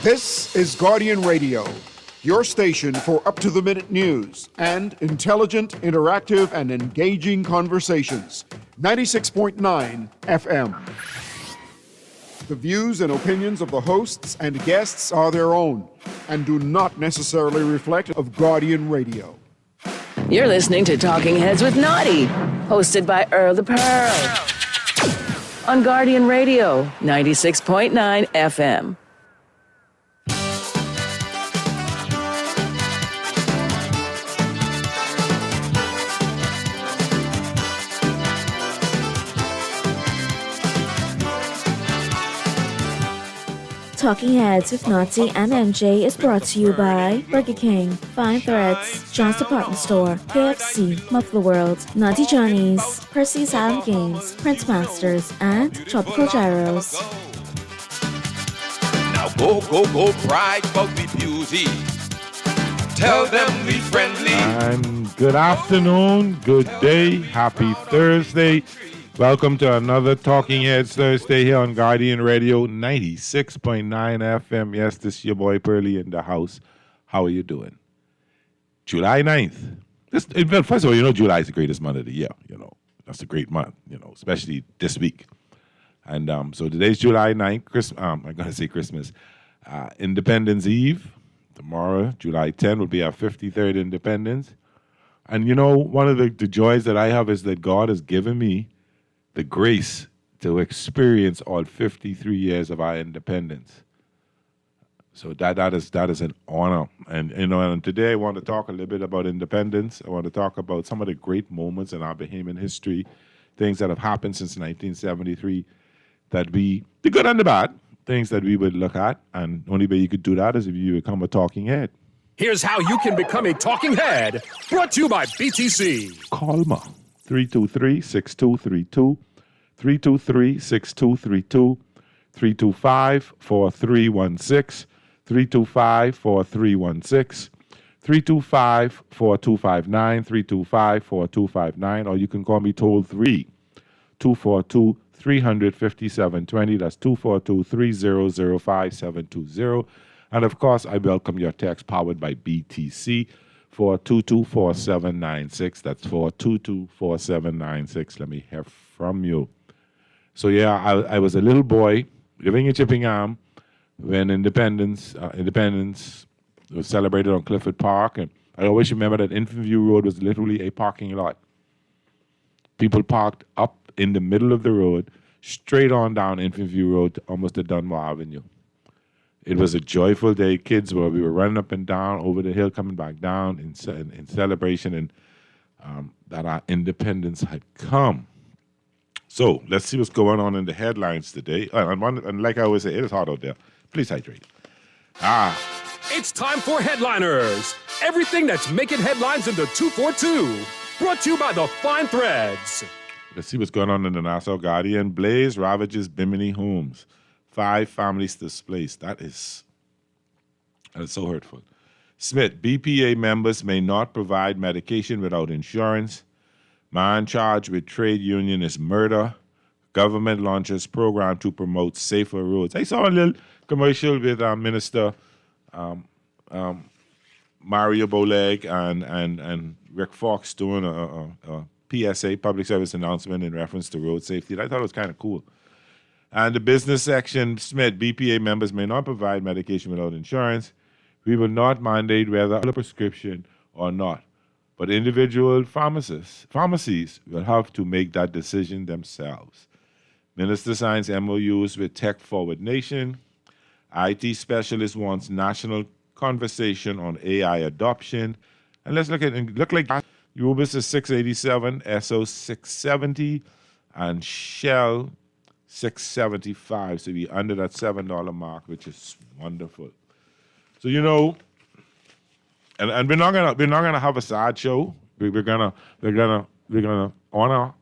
This is Guardian Radio, your station for up-to-the-minute news and intelligent, interactive, and engaging conversations. 96.9 FM. The views and opinions of the hosts and guests are their own and do not necessarily reflect of Guardian Radio. You're listening to Talking Heads with Naughty, hosted by Earl the Pearl. On Guardian Radio, 96.9 FM. Talking Heads with Naughty and MJ is brought to you by Burger King, Fine Threads, John's Department Store, KFC, Muffler World, Naughty Johnny's, Percy's Island Games, Prince Masters, and Tropical Gyros. Now go, pride, bugly beauty. Tell them we friendly. And good afternoon, good day, happy Thursday. Welcome to another Talking Heads Thursday here on Guardian Radio 96.9 FM. Yes, this is your boy Pearly in the house. How are you doing? July 9th. First of all, July is the greatest month of the year. That's a great month, especially this week. And so today's July 9th. I'm going to say Christmas. Independence Eve. Tomorrow, July 10th, will be our 53rd Independence. And one of the joys that I have is that God has given me the grace to experience all 53 years of our independence. So that is an honor. And today I want to talk a little bit about independence. I want to talk about some of the great moments in our Bahamian history, things that have happened since 1973, the good and the bad, things that we would look at. And only way you could do that is if you become a talking head. Here's how you can become a talking head, brought to you by BTC. Call me, 323-6232. 323-6232, 325-4316, 325-4316, 325-4259, 325-4259, or you can call me toll free, 242-357-20, that's 242-3005-720. And of course, I welcome your text powered by BTC for 222-4796, that's 422-4796. Let me hear from you. So I was a little boy living in Chippingham when Independence was celebrated on Clifford Park, and I always remember that Infant-View Road was literally a parking lot. People parked up in the middle of the road, straight on down Infant-View Road to almost to Dunmore Avenue. It was a joyful day. We were running up and down over the hill, coming back down in celebration, and that our independence had come. So let's see what's going on in the headlines today. And like I always say, it is hot out there. Please hydrate. It's time for Headliners. Everything that's making headlines in the 242. Brought to you by the Fine Threads. Let's see what's going on in the Nassau Guardian. Blaze ravages Bimini homes. 5 families displaced. That is so hurtful. Smith, BPA members may not provide medication without insurance. Man charged with trade unionist murder. Government launches program to promote safer roads. I saw a little commercial with Minister Mario Boleg and Rick Fox doing a PSA, public service announcement in reference to road safety. I thought it was kind of cool. And the business section, Smith, BPA members may not provide medication without insurance. We will not mandate whether a prescription or not. But individual pharmacies will have to make that decision themselves. Minister signs MOUs with Tech Forward Nation. IT specialist wants national conversation on AI adoption. And let's look like Ubis is 687, SO 670, and Shell 675. So we under that $7 mark, which is wonderful. So And we're not gonna have a sad show. We're gonna honor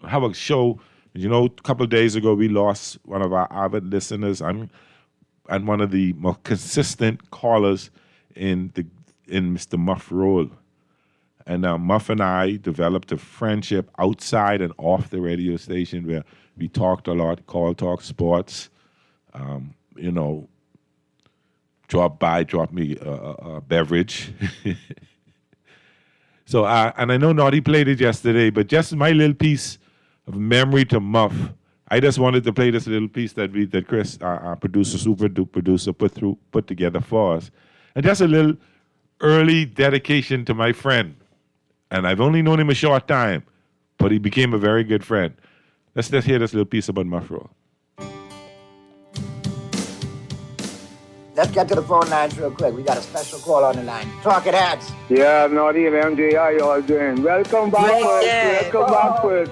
have a show. A couple of days ago we lost one of our avid listeners and one of the more consistent callers in Mr. Muff role. And Muff and I developed a friendship outside and off the radio station where we talked a lot, call talk sports, dropped by, dropped me a beverage. So, and I know Naughty played it yesterday, but just my little piece of memory to Muff. I just wanted to play this little piece that Chris, our producer, super duper producer, put together for us, and just a little early dedication to my friend. And I've only known him a short time, but he became a very good friend. Let's just hear this little piece about Muff Roll. Let's get to the phone lines real quick. We got a special call on the line. Talking Heads. Yeah, Naughty and MJ, how y'all doing? Welcome back, First. Welcome back, First.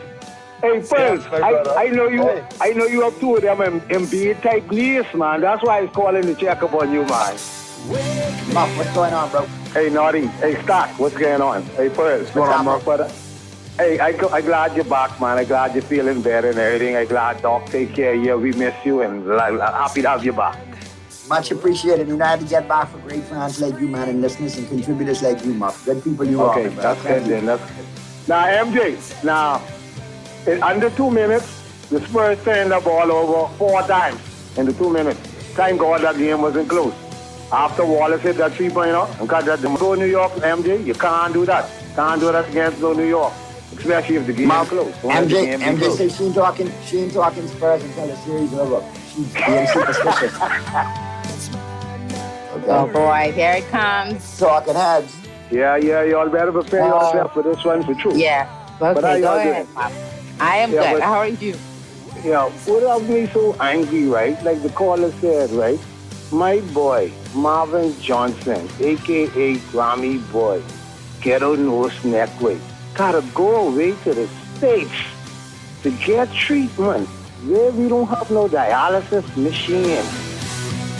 Hey, First, I know you. Hey. I know you up to them Embiid type leads, man. That's why I was calling to check up on you, man. Muff, what's going on, bro? Hey, Naughty. Hey, Stock, what's going on? Hey, First, what's going on, Muff, brother? Hey, I glad you're back, man. I glad you're feeling better and everything. I glad Doc take care of you. We miss you and happy to have you back. Much appreciated. You know, I had to get back for great fans like you, man, and listeners and contributors like you, Muff. Good people you are. Okay, that's good then. That's good. Now, MJ, now, in under 2 minutes, the Spurs turned the ball over 4 times in the 2 minutes. Thank God that game wasn't close. After Wallace hit that 3-pointer and cut that go New York, MJ, you can't do that. Can't do that against New York, especially if the game is close. MJ says she ain't talking Spurs until the series is over. She's being superstitious. Okay. Oh boy, here it comes. Talking Heads. Yeah, y'all better prepare yourself for this one for true. Yeah. Okay, go ahead. I am good. How are you? Yeah, what have me so angry, right? Like the caller said, right? My boy, Marvin Johnson, a.k.a. Grammy Boy, Ghetto Nose Neckway, gotta go away to the States to get treatment where we don't have no dialysis machine.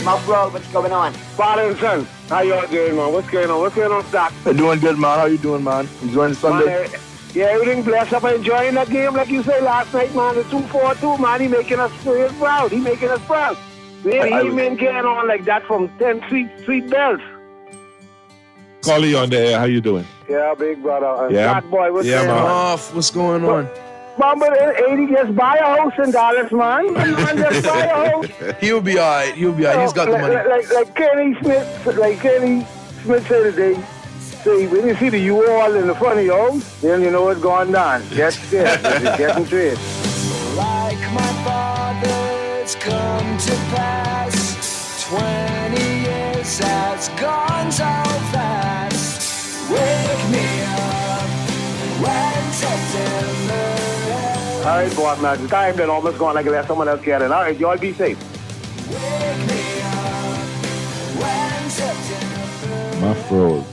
Muff Roll, what's going on? Father and son, how y'all doing, man? What's going on? What's going on, Doc? I'm doing good, man. How you doing, man? Enjoying the Sunday? Man, yeah, everything blessed up. Enjoying that game, like you said last night, man. The 2-4-2, man. He making us proud. He making us proud. We ain't been getting on like that from 10 sweet bells. Callie on the air. How you doing? Yeah, big brother. Yeah, Fat boy, what's going on? Off. What's going on? Mama, 80 just buy a house in Dallas, man. Man, just buy a house. He'll be all right. He's got the money. Like Kenny Smith said today, say, when you see the U-Haul in the front of your house, then you know it's going down. Get scared. It's getting trade. Like my father's come to pass, 20 years has gone so fast. Wake me up when September. All right, boy, man. The time then almost gone like let someone else get in. All right, y'all be safe. Wake me up when September. Muff Roll.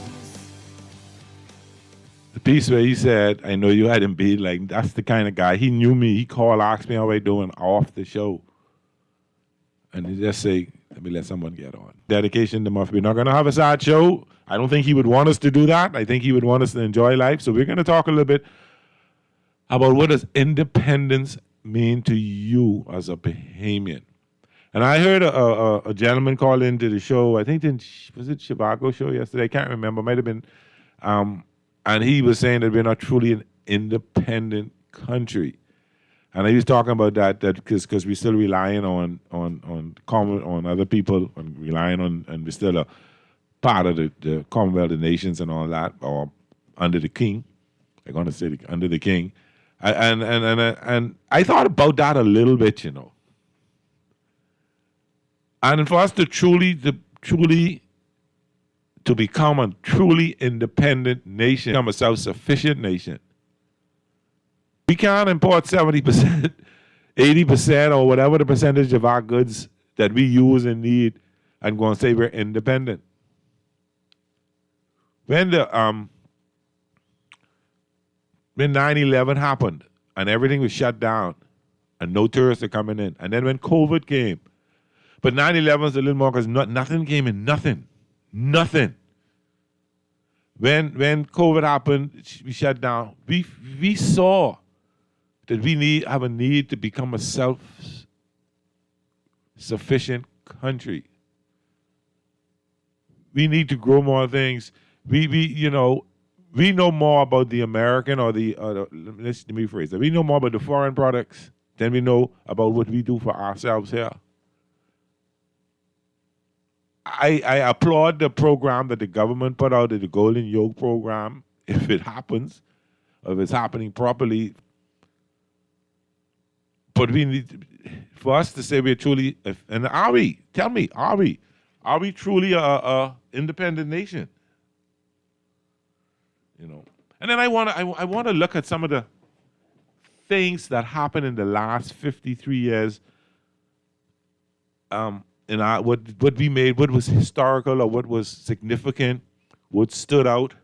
The piece where he said, I know you had him beat, like, that's the kind of guy. He knew me. He called, asked me how I doing off the show. And he just say, let me let someone get on. Dedication to Muff. We're not going to have a sad show. I don't think he would want us to do that. I think he would want us to enjoy life. So we're going to talk a little bit about what does independence mean to you as a Bahamian. And I heard a gentleman call into the show, I think, was it Chicago show yesterday? I can't remember. Might have been. And he was saying that we're not truly an independent country. And he was talking about that because we're still relying on other people, and relying on, and we're still a part of the Commonwealth of Nations and all that, or under the king. They're going to say under the king. And I thought about that a little bit, you know. And for us to become a truly independent nation, become a self-sufficient nation, we can't import 70%, 80%, or whatever the percentage of our goods that we use and need and go and say we're independent. When 9/11 happened and everything was shut down and no tourists are coming in, and then when COVID came, but 9/11 was a little more because nothing came in, nothing. When COVID happened, we shut down. We saw that we have a need to become a self-sufficient country. We need to grow more things. We know more about the American let me rephrase that. We know more about the foreign products than we know about what we do for ourselves here. I applaud the program that the government put out, the Golden Yoke program, if it happens, or if it's happening properly. But we need, for us to say we're truly, and are we? Tell me, are we truly a independent nation? You know, and then I want to look at some of the things that happened in the last 53 years. And what we made, what was historical or what was significant, what stood out.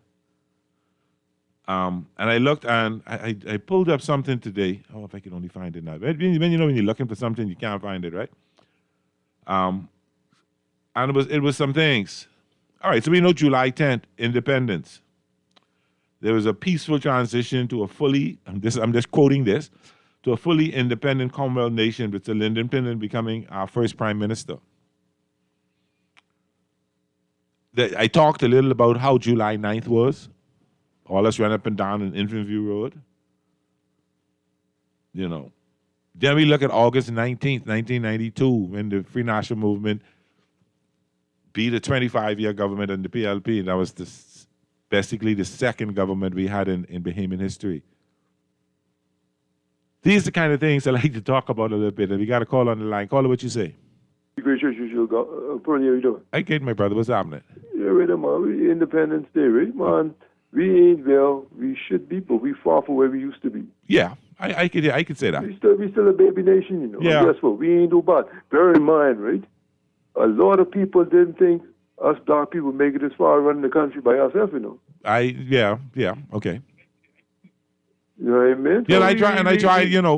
And I looked and I pulled up something today. Oh, if I can only find it now. When you're looking for something, you can't find it, right? And it was some things. All right, so we know July 10th, independence. There was a peaceful transition to a fully, I'm just quoting this, to a fully independent Commonwealth nation with Sir Lyndon Pinnon becoming our first prime minister. I talked a little about how July 9th was. All us ran up and down in Infant View Road. You know. Then we look at August 19th, 1992, when the Free National Movement beat a 25-year government and the PLP. And that was basically the second government we had in Bahamian history. These are the kind of things I like to talk about a little bit. And we got a call on the line. Call it what you say. Great church, you go. How you doing? I get my brother. What's happening? Yeah, right, man. We Independence Day, right, man? We ain't well. We should be, but we far from where we used to be. Yeah, I could say that. We still a baby nation, you know. Yeah. And guess what? We ain't no bad. Bear in mind, right? A lot of people didn't think us black people make it this far running the country by ourselves, you know. Yeah, okay. You know what I mean? Yeah,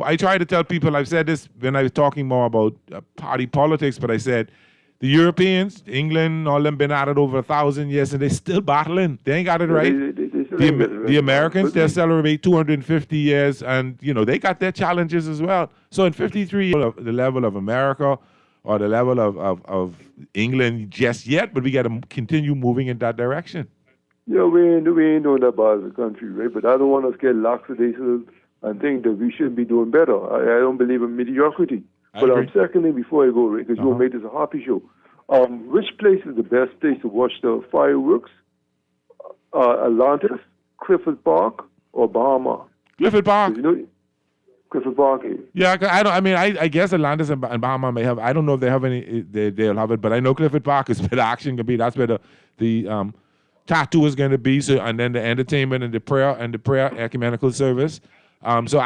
I try to tell people, I've said this when I was talking more about party politics, but I said, the Europeans, England, all them been at it over 1,000 years, and they still battling. They ain't got it right. The Americans, they'll celebrate 250 years, and, you know, they got their challenges as well. So in 53, the level of America or the level of England just yet, but we got to continue moving in that direction. Yeah, we ain't doing that bad as a country, right? But I don't want us to get lackadaisical and think that we should be doing better. I don't believe in mediocrity. But secondly, before I go, right, because you'll make this a happy show, which place is the best place to watch the fireworks? Atlantis, Clifford Park, or Bahama? Clifford Park. You know, Clifford Park. Yeah, I guess Atlantis and Bahama may have. I don't know if they have any. They'll have it, but I know Clifford Park is where the action can be. That's where the tattoo is going to be. So, and then the entertainment and the prayer ecumenical service. So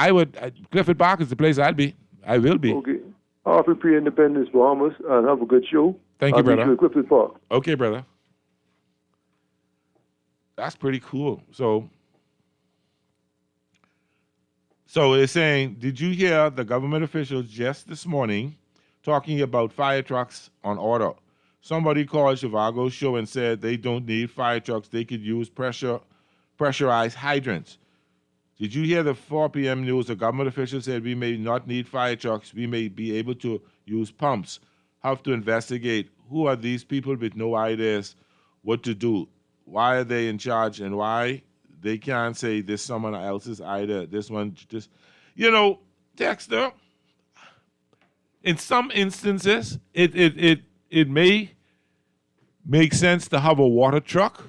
Clifford Park is the place I will be. Okay. Happy pre-independence, Bahamas, and have a good show. Thank you, brother. Clifford Park. Okay, brother. That's pretty cool. So it's saying, did you hear the government officials just this morning talking about fire trucks on order? Somebody called Zhivago's show and said they don't need fire trucks. They could use pressurized hydrants. Did you hear the 4 p.m. news? The government officials said we may not need fire trucks. We may be able to use pumps. Have to investigate who are these people with no ideas what to do. Why are they in charge and why they can't say this someone else's idea. This one, just, you know, Dexter, in some instances, it may make sense to have a water truck.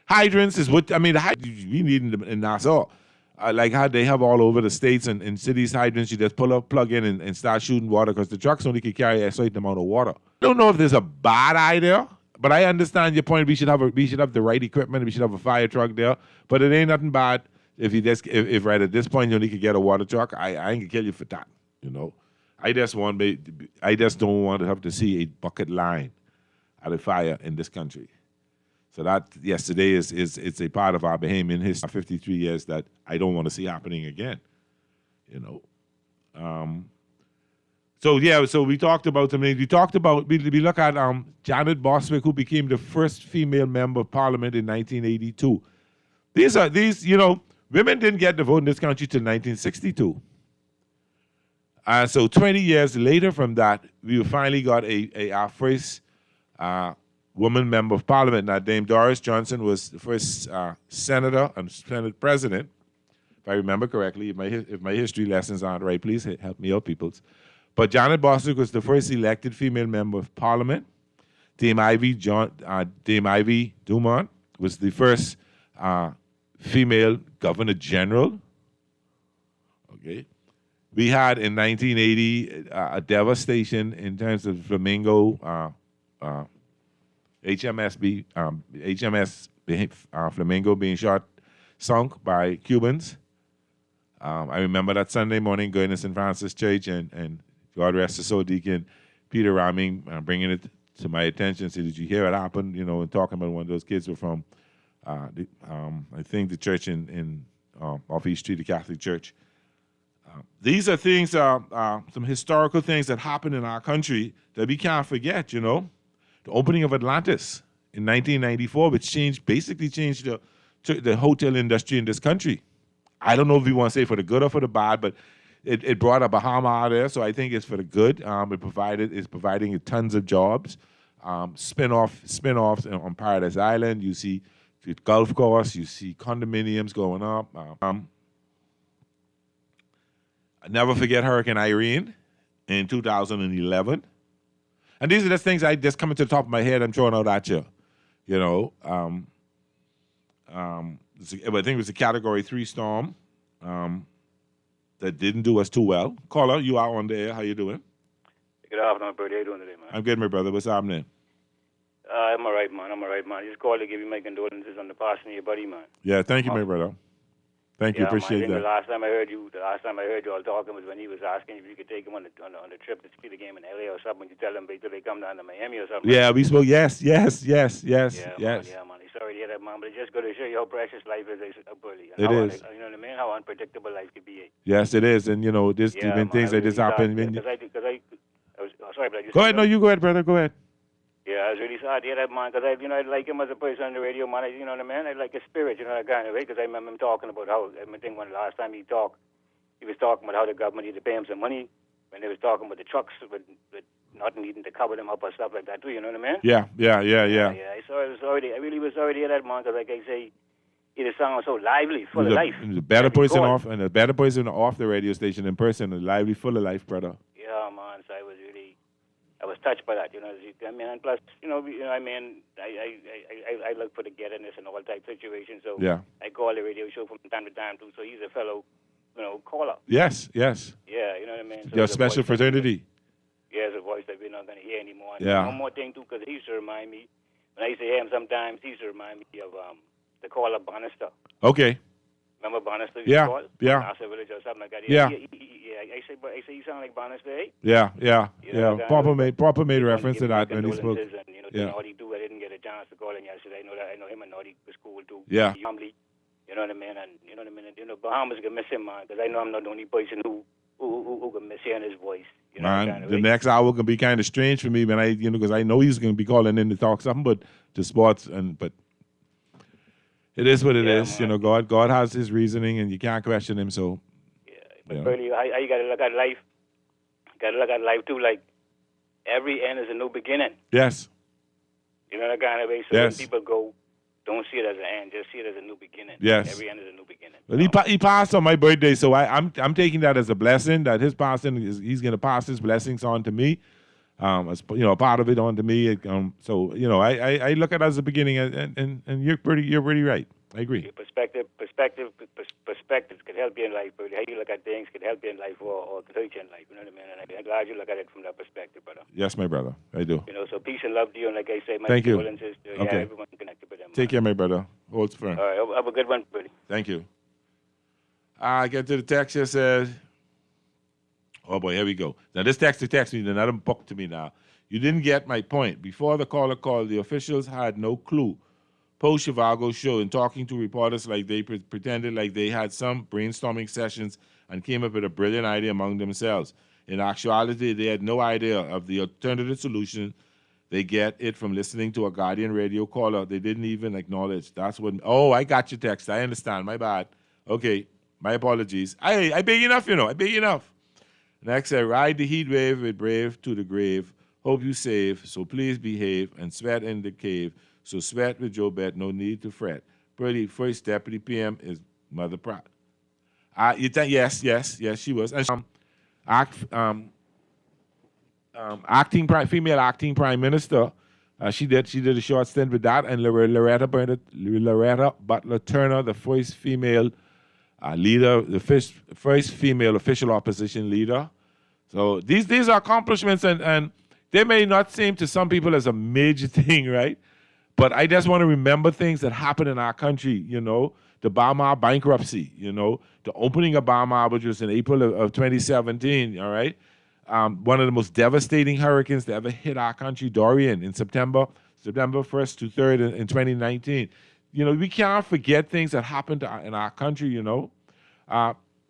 Hydrants is what, I mean, we need in Nassau. Like how they have all over the states and cities hydrants, you just plug in and start shooting water because the trucks only can carry a certain amount of water. I don't know if there's a bad idea, but I understand your point. We should have the right equipment. We should have a fire truck there, but it ain't nothing bad if right at this point you only could get a water truck. I ain't gonna kill you for that. You know, I just don't want to have to see a bucket line at a fire in this country. So that yesterday is a part of our Bahamian history, 53 years that I don't want to see happening again. You know. So we talked about something. We look at Janet Bostwick, who became the first female member of parliament in 1982. These, you know, women didn't get the vote in this country till 1962. So 20 years later from that, we finally got our first woman member of parliament. Now, Dame Doris Johnson was the first senator and Senate president, if I remember correctly. If my history lessons aren't right, please help me out, peoples. But Janet Bostwick was the first elected female member of parliament. Dame Ivy Dumont was the first female governor general. Okay. We had in 1980 a devastation in terms of Flamingo, HMS Flamingo being sunk by Cubans. I remember that Sunday morning going to St. Francis Church and God rest his soul, Deacon Peter Raming bringing it to my attention. Said, did you hear what happened? You know, and talking about one of those kids were from, I think the church in off East Street, the Catholic Church. These are things, some historical things that happened in our country that we can't forget, you know. The opening of Atlantis in 1994, which basically changed the hotel industry in this country. I don't know if we want to say for the good or for the bad, but it brought a Bahama out there, so I think it's for the good. It's providing tons of jobs. Spin-offs on Paradise Island. You see golf course. You see condominiums going up. I never forget Hurricane Irene in 2011. And these are the things I just coming to the top of my head. I'm throwing out at you. You know, I think it was a Category 3 storm that didn't do us too well. Caller, you are on the air. How you doing? Good afternoon, brother. How you doing today, man? I'm good, my brother. What's happening? I'm all right, man. Just called to give you my condolences on the passing of your buddy, man. Yeah, thank you, my brother. Thank you, appreciate man, that. The last time I heard you all talking was when he was asking if you could take him on the trip to see the game in LA or something. You tell him wait till they come down to Miami or something. Yeah, we spoke. Yes. Yeah, man. He's sorry to hear that, man. But it's just going to show you how precious life is. It is. You know what I mean? How unpredictable life could be. Yes, it is. And you know, there's been things that just happen. Sorry, but I just go ahead. No, you go ahead, brother. Go ahead. Yeah, I was really sad to hear that, man, because I like him as a person on the radio, man. You know what I mean? I like his spirit, you know, that kind of way, because I remember him talking about how, I think when the last time he talked, he was talking about how the government needed to pay him some money, when they was talking about the trucks with not needing to cover them up or stuff like that, too, you know what I mean? Yeah. Yeah, I really was sorry to hear that, man, because like I say, he just sounded so lively, full of life. A better person off the radio station in person, lively, full of life, brother. Yeah, man, so I was touched by that, you know. I mean, and plus, I look for the get-inness and all type situations. So yeah. I call the radio show from time to time too. So he's a fellow, caller. Yes. Yeah, you know what I mean. So your special fraternity. Yeah, it's a voice that we're not going to hear anymore. And yeah. One more thing too, because he used to remind me when I used to hear him sometimes. He used to remind me of the caller Bannister. Okay. Remember Bannister? Yeah. Asa Village or something like that. Yeah. I say you sound like Bannister, eh? Yeah. You know, Proper made reference to that when he spoke. And, Naughty too, I didn't get a chance to call him yesterday. I know him and Naughty was cool too. Yeah. Family, you know what I mean? And you know what I mean? Bahamas can miss him, man, because I know I'm not the only person who can miss hearing his voice. You know, man, the next hour can be kind of strange for me, man. Because I know he's going to be calling in to talk something, but to sports but. It is what it is. Man. You know, God has his reasoning, and you can't question him. So, but really, you got to look at life. Got to look at life too. Like every end is a new beginning. Yes. You know that kind of way. So when people go, don't see it as an end. Just see it as a new beginning. Yes. Every end is a new beginning. Well, he passed on my birthday, so I'm taking that as a blessing. That his passing he's going to pass his blessings on to me. As a part of it onto me. So I look at it as a beginning, and you're pretty right. I agree. Your perspectives could help you in life, but how you look at things could help you in life or could hurt you in life. You know what I mean? And I'm glad you look at it from that perspective, brother. Yes, my brother, I do. So peace and love to you, and like I say, my thank you. condolences to everyone connected with them. Take care, my brother. Hold firm. All right, have a good one, buddy. Thank you. I get to the text that says. Oh, boy, here we go. Now, this text me, another book to me now. You didn't get my point. Before the caller called, the officials had no clue. Post-Chivago show and talking to reporters like they pretended like they had some brainstorming sessions and came up with a brilliant idea among themselves. In actuality, they had no idea of the alternative solution. They get it from listening to a Guardian radio caller. They didn't even acknowledge. That's what... Oh, I got your text. I understand. My bad. Okay, my apologies. I big enough, I big enough. Next, I ride the heat wave with brave to the grave. Hope you safe, so please behave and sweat in the cave. So sweat with Joe Bet, no need to fret. Pretty first deputy PM is Mother Pratt. Yes, she was. And female acting prime minister She did a short stint with that, and Loretta Butler Turner, the first female leader, the first female official opposition leader. So these are accomplishments, and they may not seem to some people as a major thing, right? But I just want to remember things that happened in our country, the Bahamas bankruptcy, the opening of Bahamas, which was in April of 2017, all right? One of the most devastating hurricanes to ever hit our country, Dorian, in September 1st to 3rd in 2019. We can't forget things that happened in our country,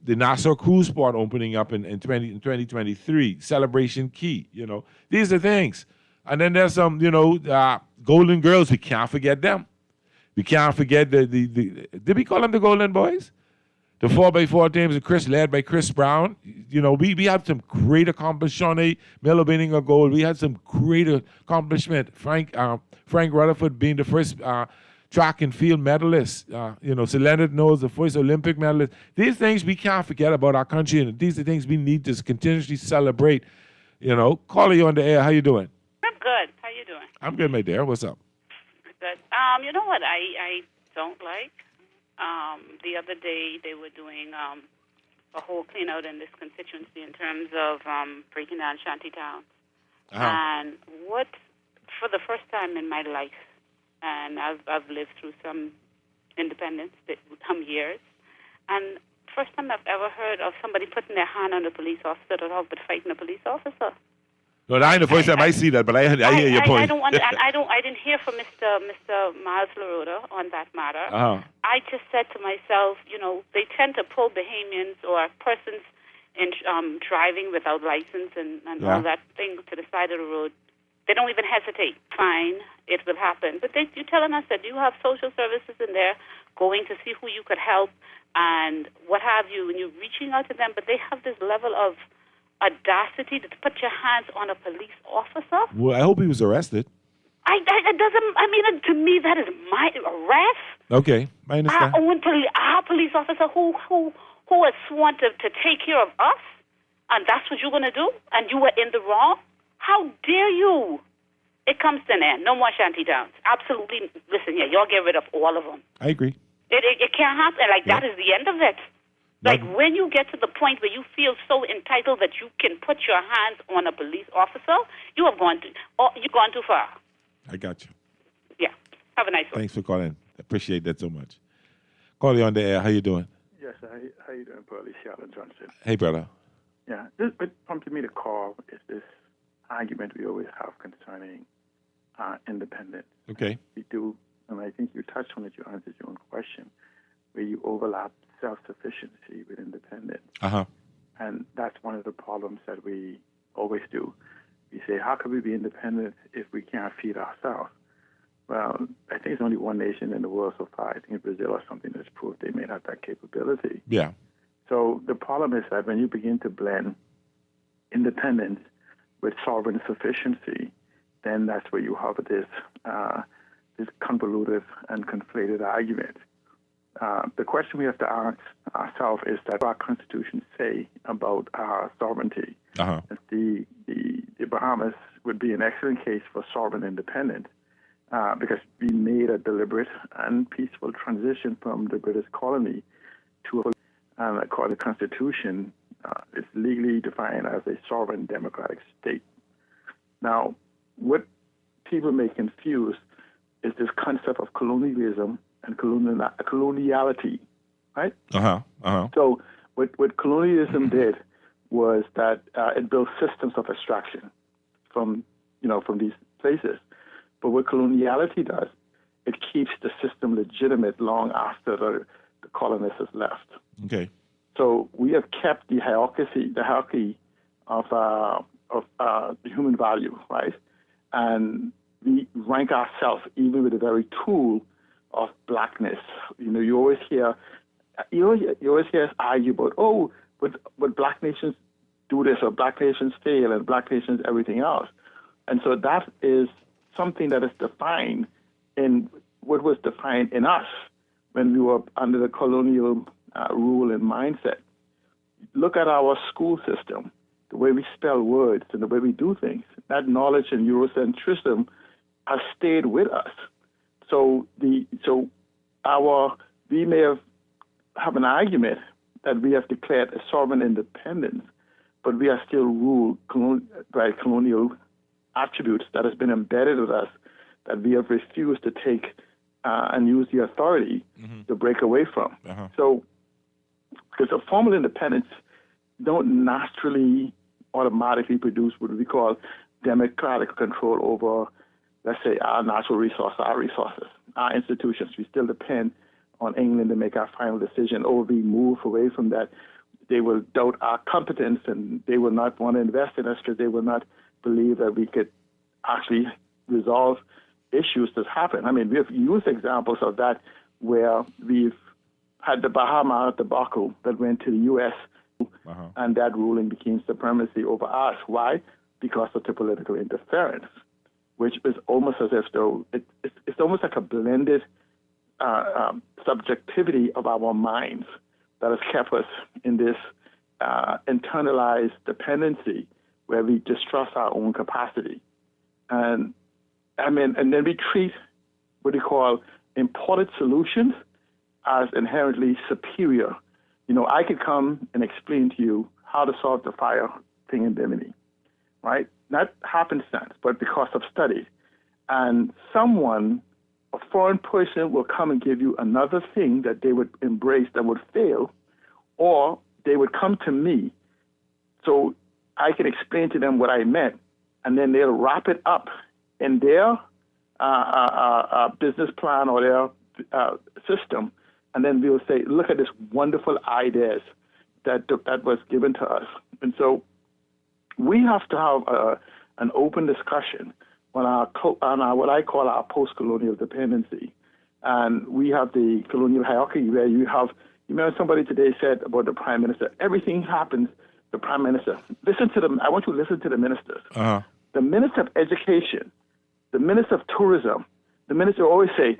the Nassau Cruise Port opening up in 2023, Celebration Key, These are things. And then there's some, Golden Girls. We can't forget them. We can't forget the did we call them the Golden Boys? The 4x4 teams, led by Chris Brown. We had some great accomplishments. Shawnee Miller winning a gold. We had some great accomplishment. Frank Rutherford being the first track and field medalist. So Leonard Knowles, the first Olympic medalist. These things we can't forget about our country, and these are things we need to continuously celebrate. Caller, you on the air. How you doing? I'm good. How you doing? I'm good, my dear. What's up? Good. You know what I don't like? The other day they were doing a whole clean out in this constituency in terms of breaking down shanty towns. Uh-huh. And what, for the first time in my life, and I've lived through some independence, some years, and first time I've ever heard of somebody putting their hand on a police officer at all, but fighting a police officer. No, that ain't the first time I see that, but I hear your point. I don't want, and I didn't hear from Mr. Miles LaRoda on that matter. Uh-huh. I just said to myself, they tend to pull Bahamians or persons in driving without license and all that thing to the side of the road. They don't even hesitate. Fine, it will happen. But you're telling us that you have social services in there going to see who you could help and what have you, and you're reaching out to them, but they have this level of audacity to put your hands on a police officer. Well, I hope he was arrested. To me, that is my arrest. Okay, I understand. Our police officer who has sworn to take care of us, and that's what you're going to do, and you were in the wrong? How dare you? It comes to an end. No more shanty towns. Absolutely. Listen, y'all get rid of all of them. I agree. It can't happen. That is the end of it. When you get to the point where you feel so entitled that you can put your hands on a police officer, you've gone too far. I got you. Yeah. Have a nice one. Thanks for calling. I appreciate that so much. Call you on the air. How you doing? Yes, how you doing, Pearlie? Sheldon Johnson. Hey, brother. Yeah, what prompted me to call is this argument we always have concerning independence. Okay. We do, and I think you touched on it, you answered your own question, where you overlap self-sufficiency with independence. Uh-huh. And that's one of the problems that we always do. We say, how can we be independent if we can't feed ourselves? Well, I think it's only one nation in the world so far. I think Brazil or something that's proved they may have that capability. Yeah. So the problem is that when you begin to blend independence with sovereign sufficiency, then that's where you have this convoluted and conflated argument. The question we have to ask ourselves is that what our Constitution say about our sovereignty. Uh-huh. The Bahamas would be an excellent case for sovereign independence because we made a deliberate and peaceful transition from the British colony to according to the Constitution, it's legally defined as a sovereign democratic state. Now, what people may confuse is this concept of colonialism and coloniality, right? Uh-huh. Uh-huh. So what colonialism did was that it built systems of extraction from these places. But what coloniality does, it keeps the system legitimate long after the colonists has left. Okay. So we have kept the hierarchy of the human value, right? And we rank ourselves even with the very tool of blackness. You always hear us argue about, but black nations do this or black nations fail and black nations everything else. And so that is something that is defined in what was defined in us when we were under the colonial rule and mindset. Look at our school system, the way we spell words and the way we do things. That knowledge and Eurocentrism has stayed with us. So we may have an argument that we have declared a sovereign independence, but we are still ruled by colonial attributes that has been embedded with us that we have refused to take and use the authority to break away from. So, because a formal independence don't naturally automatically produce what we call democratic control over, let's say, our natural resources, our institutions. We still depend on England to make our final decision, or we move away from that. They will doubt our competence, and they will not want to invest in us because they will not believe that we could actually resolve issues that happen. I mean, we have used examples of that where we've had the Bahama debacle that went to the U.S., and that ruling became supremacy over us. Why? Because of the political interference, which is almost as if though it's almost like a blended subjectivity of our minds that has kept us in this internalized dependency where we distrust our own capacity. And then we treat what we call imported solutions as inherently superior. You know, I could come and explain to you how to solve the fire thing in Bimini, right? Not happenstance, but because of studies. And a foreign person will come and give you another thing that they would embrace that would fail, or they would come to me so I can explain to them what I meant, and then they'll wrap it up in their business plan or their system, and then we'll say, look at this wonderful ideas that was given to us. And so we have to have an open discussion on our what I call our post-colonial dependency. And we have the colonial hierarchy where you remember somebody today said about the prime minister, everything happens, the prime minister. I want you to listen to the ministers. The minister of education, the minister of tourism, the minister always say,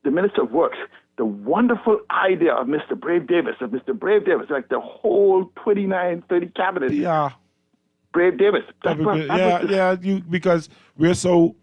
the minister of works, the wonderful idea of Mr. Brave Davis, like the whole 29, 30 cabinet. Yeah. Brave Davis. Because we're so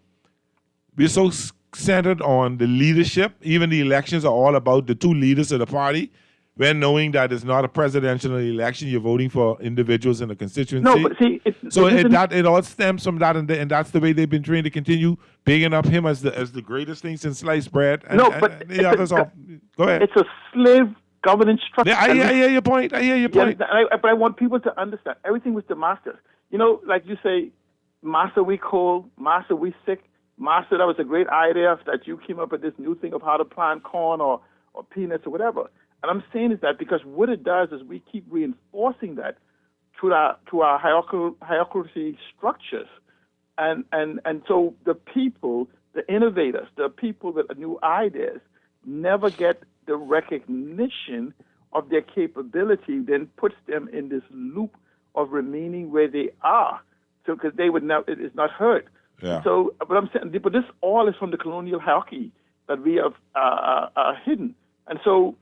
centered on the leadership. Even the elections are all about the two leaders of the party. We're knowing that it's not a presidential election. You're voting for individuals in the constituency. No, but see, it all stems from that, and that's the way they've been trained to continue bigging up him as the greatest thing since sliced bread. And, the others all. Go ahead. It's a slave governance structure. I hear your point. But I want people to understand everything was the masters. You know, like you say, master we cold, master we sick, master that was a great idea that you came up with this new thing of how to plant corn or peanuts or whatever. And I'm saying is that because what it does is we keep reinforcing that to our hierarchy structures. And so the people, the innovators, the people with new ideas never get the recognition of their capability, then puts them in this loop of remaining where they are. So because they would now, it is not heard. Yeah. So, but I'm saying, but this all is from the colonial hierarchy that we have hidden. And so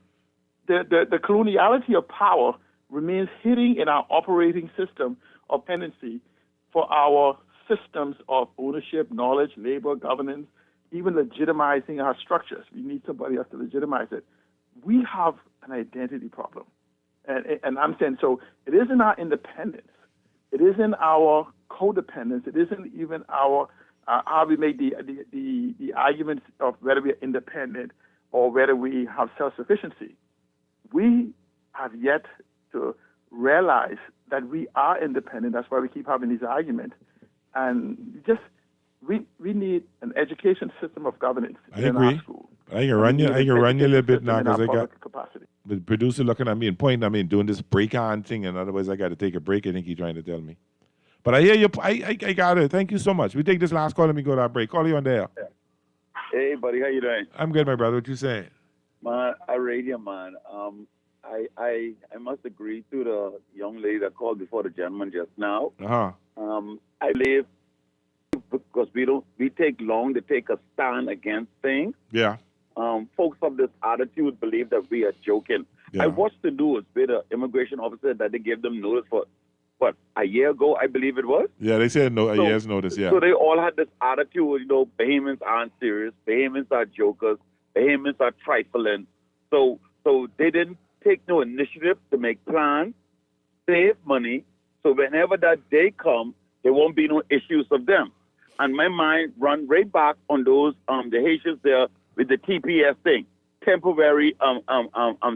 the coloniality of power remains hidden in our operating system of dependency for our systems of ownership, knowledge, labor, governance, even legitimizing our structures. We need somebody else to legitimize it. We have an identity problem. And I'm saying, so it isn't our independence. It isn't our codependence. It isn't even our how we make the arguments of whether we are independent or whether we have self-sufficiency. We have yet to realize that we are independent. That's why we keep having these arguments. And we need an education system of governance in our school. I can run you a little bit now because I got the producer looking at me and pointing at me and doing this break on thing, and otherwise I got to take a break. I think he's trying to tell me. But I hear you. I got it. Thank you so much. We take this last call. Let me go to our break. Call you on there. Hey, buddy. How you doing? I'm good, my brother. What you saying? Man, I rate you, man. I must agree to the young lady that called before the gentleman just now. I believe because we take long to take a stand against things. Yeah. Folks of this attitude believe that we are joking. Yeah. I watched the news with an immigration officer that they gave them notice for a year ago, I believe it was. Yeah, they said a year's notice, yeah. So they all had this attitude, Bahamians aren't serious, Bahamians are jokers, Bahamians are trifling. So they didn't take no initiative to make plans, save money, so whenever that day comes, there won't be no issues of them. And my mind run right back on those the Haitians there with the TPS thing, temporary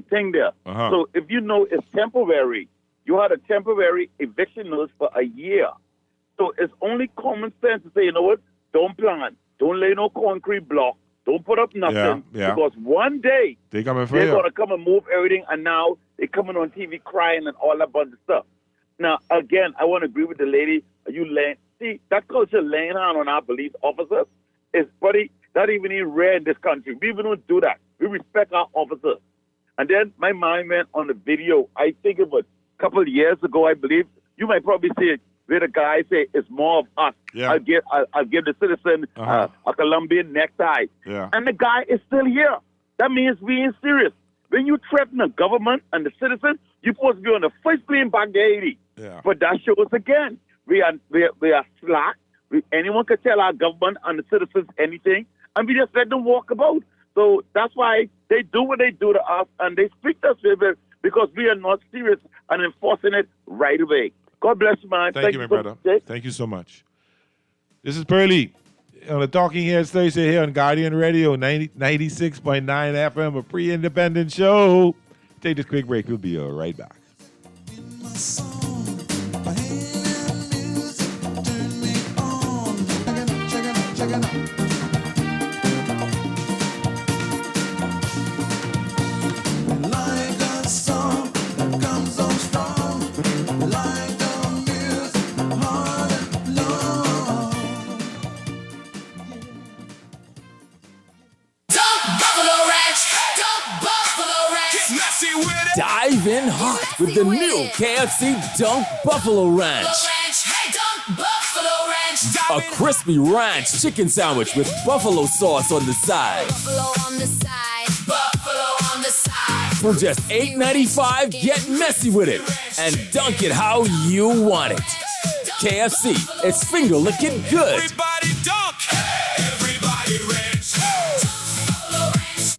thing there. Uh-huh. So if you know it's temporary, you had a temporary eviction notice for a year. So it's only common sense to say, you know what? Don't plant, don't lay no concrete block, don't put up nothing, Yeah. because one day They coming for they're you. going to come and move everything, and now they're coming on TV crying and all that bunch of stuff. Now, again, I want to agree with the lady. See, that culture laying hand on our police officers is, buddy, not even rare in this country. We even don't do that. We respect our officers. And then my mind went on the video. I think it was a couple of years ago, I believe. You might probably see it where the guy say, it's more of us. Yeah. I'll give the citizen a Colombian necktie. Yeah. And the guy is still here. That means being serious. When you threaten the government and the citizen, you're supposed to be on the first plane back to Haiti. Yeah. But that shows again, we are slack. Anyone can tell our government and the citizens anything, and we just let them walk about. So that's why they do what they do to us, and they speak to us because we are not serious and enforcing it right away. God bless you, man. Thank you, my brother. Thank you so much. This is Pearly on the Talking Heads Thursday here on Guardian Radio 96.9 FM, a pre-independent show. Take this quick break. We'll be right back. Dive in hot with the new KFC Dunk Buffalo Ranch. A crispy ranch chicken sandwich with buffalo sauce on the side. For just $8.95, get messy with it and dunk it how you want it. KFC, it's finger licking good. Everybody dunk! Everybody ranch!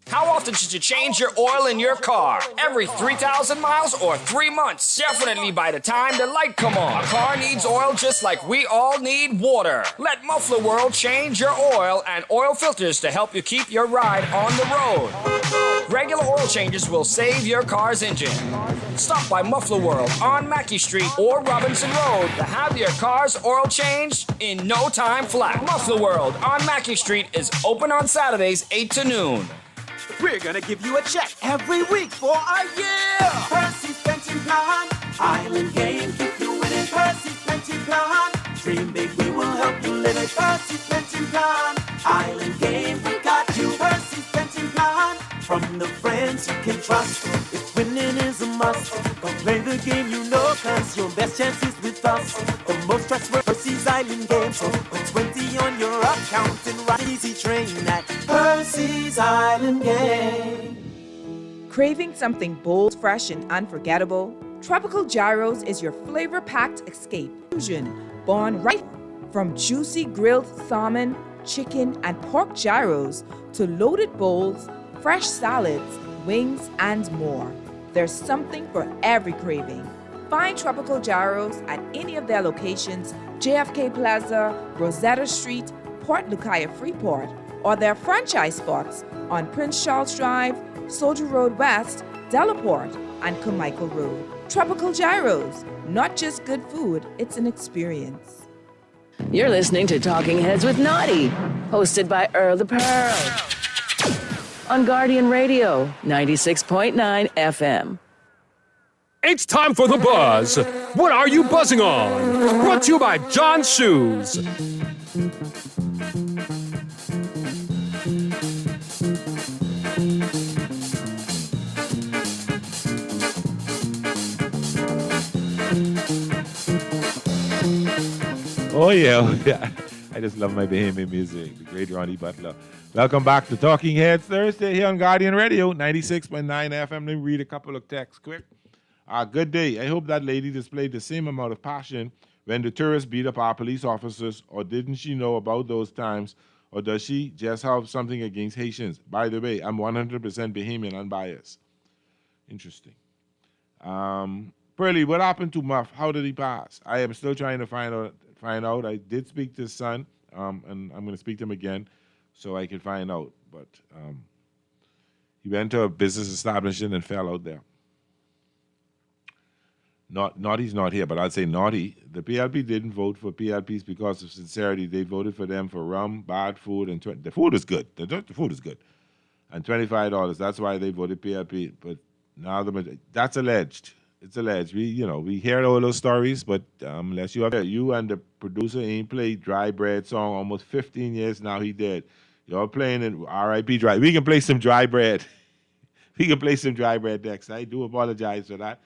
How often should you change your oil in your car? Every 3,000 miles or 3 months? Definitely by the time the light come on. A car needs oil just like we all need water. Let Muffler World change your oil and oil filters to help you keep your ride on the road. Regular oil changes will save your car's engine. Stop by Muffler World on Mackey Street or Robinson Road to have your car's oil changed in no time flat. Muffler World on Mackey Street is open on Saturdays 8 to noon. We're gonna give you a check every week for a year. Percy's pension plan, Island Game, keep you winning. Percy's pension plan, dream big, we will help you live it. Percy's pension plan, Island Game, we got you. Percy's pension plan, from the friends you can trust. If winning is a must, come play the game you know, cause your best chance is with us. The most trustworthy Percy's Island Game, so put 20 on your account and ride easy train at Percy's Island Game. Craving something bold, fresh, and unforgettable? Tropical Gyros is your flavor-packed escape. Fusion, born right from juicy grilled salmon, chicken, and pork gyros to loaded bowls, fresh salads, wings, and more. There's something for every craving. Find Tropical Gyros at any of their locations, JFK Plaza, Rosetta Street, Port Lucaya Freeport, or their franchise spots on Prince Charles Drive, Soldier Road West, Delaport, and Carmichael Road. Tropical Gyros, not just good food, it's an experience. You're listening to Talking Heads with Naughty, hosted by Earl the Pearl. On Guardian Radio, 96.9 FM. It's time for The Buzz. What are you buzzing on? Brought to you by John's Shoes. Oh, yeah. I just love my Bahamian music. The great Ronnie Butler. Welcome back to Talking Heads Thursday here on Guardian Radio, 96.9 FM. Let me read a couple of texts quick. Good day. I hope that lady displayed the same amount of passion when the tourists beat up our police officers, or didn't she know about those times, or does she just have something against Haitians? By the way, I'm 100% Bahamian, unbiased. Interesting. Pearlie, what happened to Muff? How did he pass? I am still trying to find out. I did speak to his son, and I'm going to speak to him again so I can find out. But he went to a business establishment and fell out there. Naughty's not here, but I'd say Naughty. The PLP didn't vote for PLPs because of sincerity. They voted for them for rum, bad food, and the food is good. The food is good. And $25. That's why they voted PLP. But now that's alleged. It's alleged. We hear all those stories, but unless you and the producer ain't played Dry Bread song almost 15 years now, he did. You're playing it, R.I.P. Dry. We can play some Dry Bread. We can play some Dry Bread next. I do apologize for that.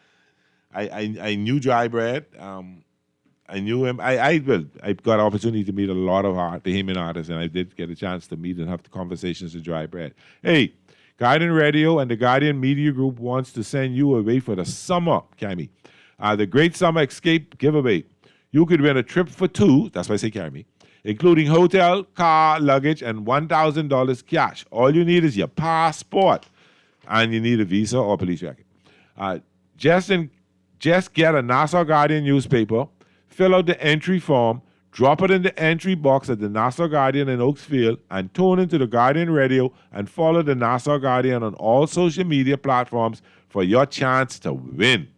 I knew Dry Bread. I knew him. I got an opportunity to meet a lot of Bahamian artists, and I did get a chance to meet and have the conversations with Dry Bread. Hey, Guardian Radio and the Guardian Media Group wants to send you away for the summer, Cammy. The Great Summer Escape Giveaway. You could win a trip for two, that's why I say Cammy, including hotel, car, luggage, and $1,000 cash. All you need is your passport, and you need a visa or police record. Just get a Nassau Guardian newspaper, fill out the entry form, drop it in the entry box at the Nassau Guardian in Oaksfield, and tune into the Guardian Radio and follow the Nassau Guardian on all social media platforms for your chance to win.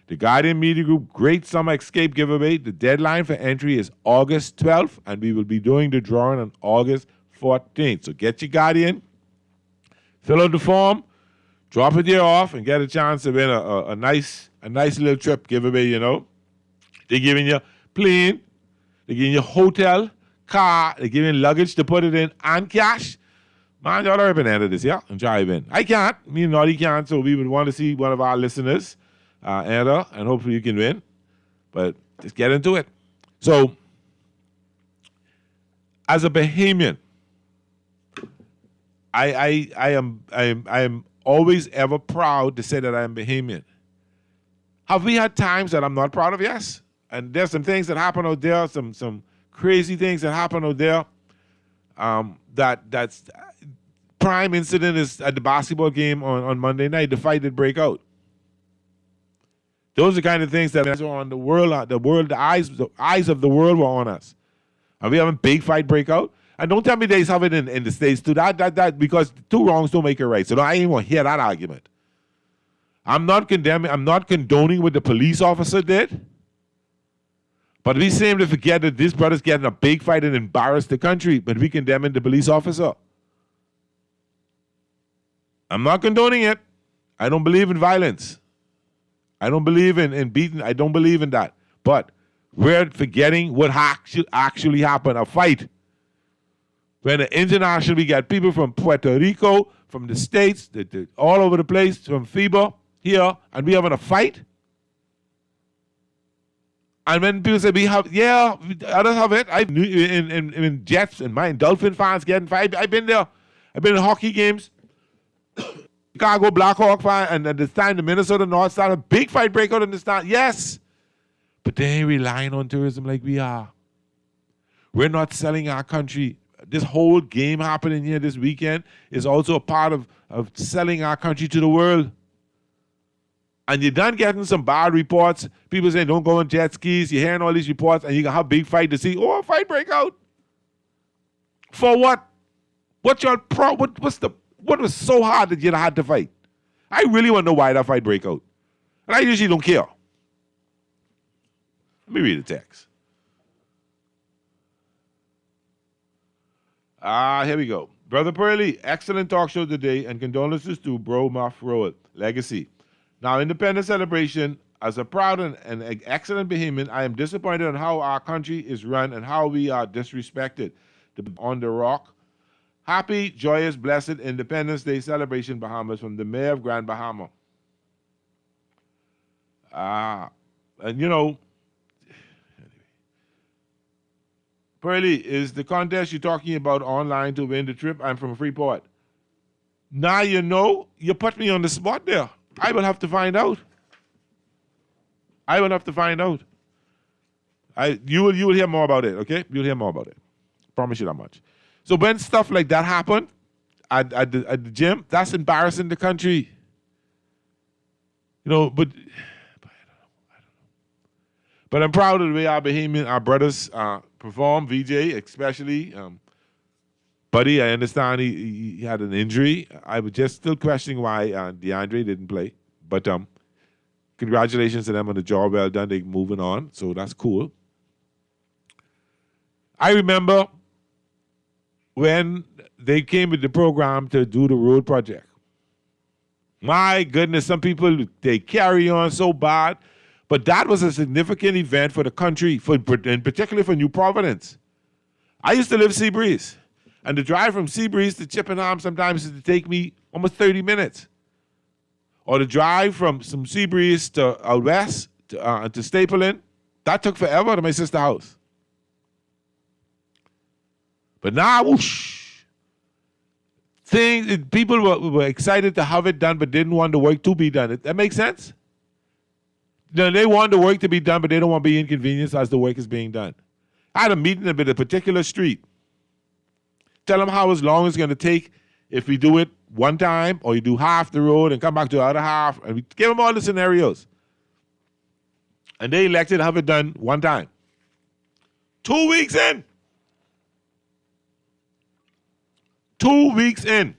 The Guardian Media Group Great Summer Escape Giveaway, the deadline for entry is August 12th, and we will be doing the drawing on August 14th. So get your Guardian, fill out the form, drop it there off, and get a chance to win a nice little trip giveaway, They're giving you plane, they're giving you hotel, car, they're giving luggage to put it in, and cash. Man, y'all already been into this, yeah? And try win. I can't. Me and Naughty can't, so we would want to see one of our listeners enter, and hopefully you can win. But just get into it. So, as a Bahamian, I am always ever proud to say that I am Bahamian. Have we had times that I'm not proud of? Yes. And there's some things that happen out there, some crazy things that happen out there. That's prime incident is at the basketball game on Monday night, the fight that break out. Those are the kind of things that are on the world, the eyes of the world were on us. Are we having big fight break out? And don't tell me they have it in the States too. That because two wrongs don't make it right. So I ain't want to hear that argument. I'm not condemning, I'm not condoning what the police officer did. But we seem to forget that this brother's getting a big fight and embarrass the country, but we condemning the police officer. I'm not condoning it. I don't believe in violence. I don't believe in beating. I don't believe in that. But we're forgetting what actually happened, a fight. When internationally we got people from Puerto Rico, from the States, all over the place, from FIBA here, and we having a fight. And when people say we have, others have it. I knew in Jets and mine, Dolphin fans getting fight. I've been there. I've been in hockey games. Chicago Blackhawk fan, and at this time the Minnesota North Star, a big fight break out in this town. Yes, but they ain't relying on tourism like we are. We're not selling our country. This whole game happening here this weekend is also a part of selling our country to the world. And you're done getting some bad reports. People saying don't go on jet skis. You're hearing all these reports, and you can have a big fight to see. Oh, a fight break out. For what? What was so hard that you had to fight? I really want to know why that fight break out. And I usually don't care. Let me read the text. Here we go. Brother Pearlie, excellent talk show today, and condolences to Bro Muff Road Legacy. Now, Independence Celebration, as a proud and excellent Bahamian, I am disappointed on how our country is run and how we are disrespected on the rock. Happy, joyous, blessed Independence Day celebration, Bahamas, from the mayor of Grand Bahama. And you know, Pearlie, is the contest you're talking about online to win the trip? I'm from Freeport. Now you know, you put me on the spot there. I will have to find out. I will have to find out. You will hear more about it, okay? You'll hear more about it. Promise you that much. So when stuff like that happen at the gym, that's embarrassing the country. You know, but I don't know. But I'm proud of the way our brothers perform, VJ especially. Buddy, I understand he had an injury. I was just still questioning why DeAndre didn't play. But congratulations to them on the job well done. They're moving on, so that's cool. I remember when they came with the program to do the road project. My goodness, some people, they carry on so bad. But that was a significant event for the country, and particularly for New Providence. I used to live Seabreeze. And the drive from Seabreeze to Chippenham sometimes used to take me almost 30 minutes. Or the drive from some Seabreeze to out west to Staple Inn, that took forever to my sister's house. But now, whoosh, people were excited to have it done, but didn't want the work to be done. That makes sense? They want the work to be done, but they don't want to be inconvenienced as the work is being done. I had a meeting about a particular street. Tell them how long it's going to take if we do it one time, or you do half the road and come back to the other half, and we give them all the scenarios. And they elected to have it done one time. 2 weeks in. 2 weeks in.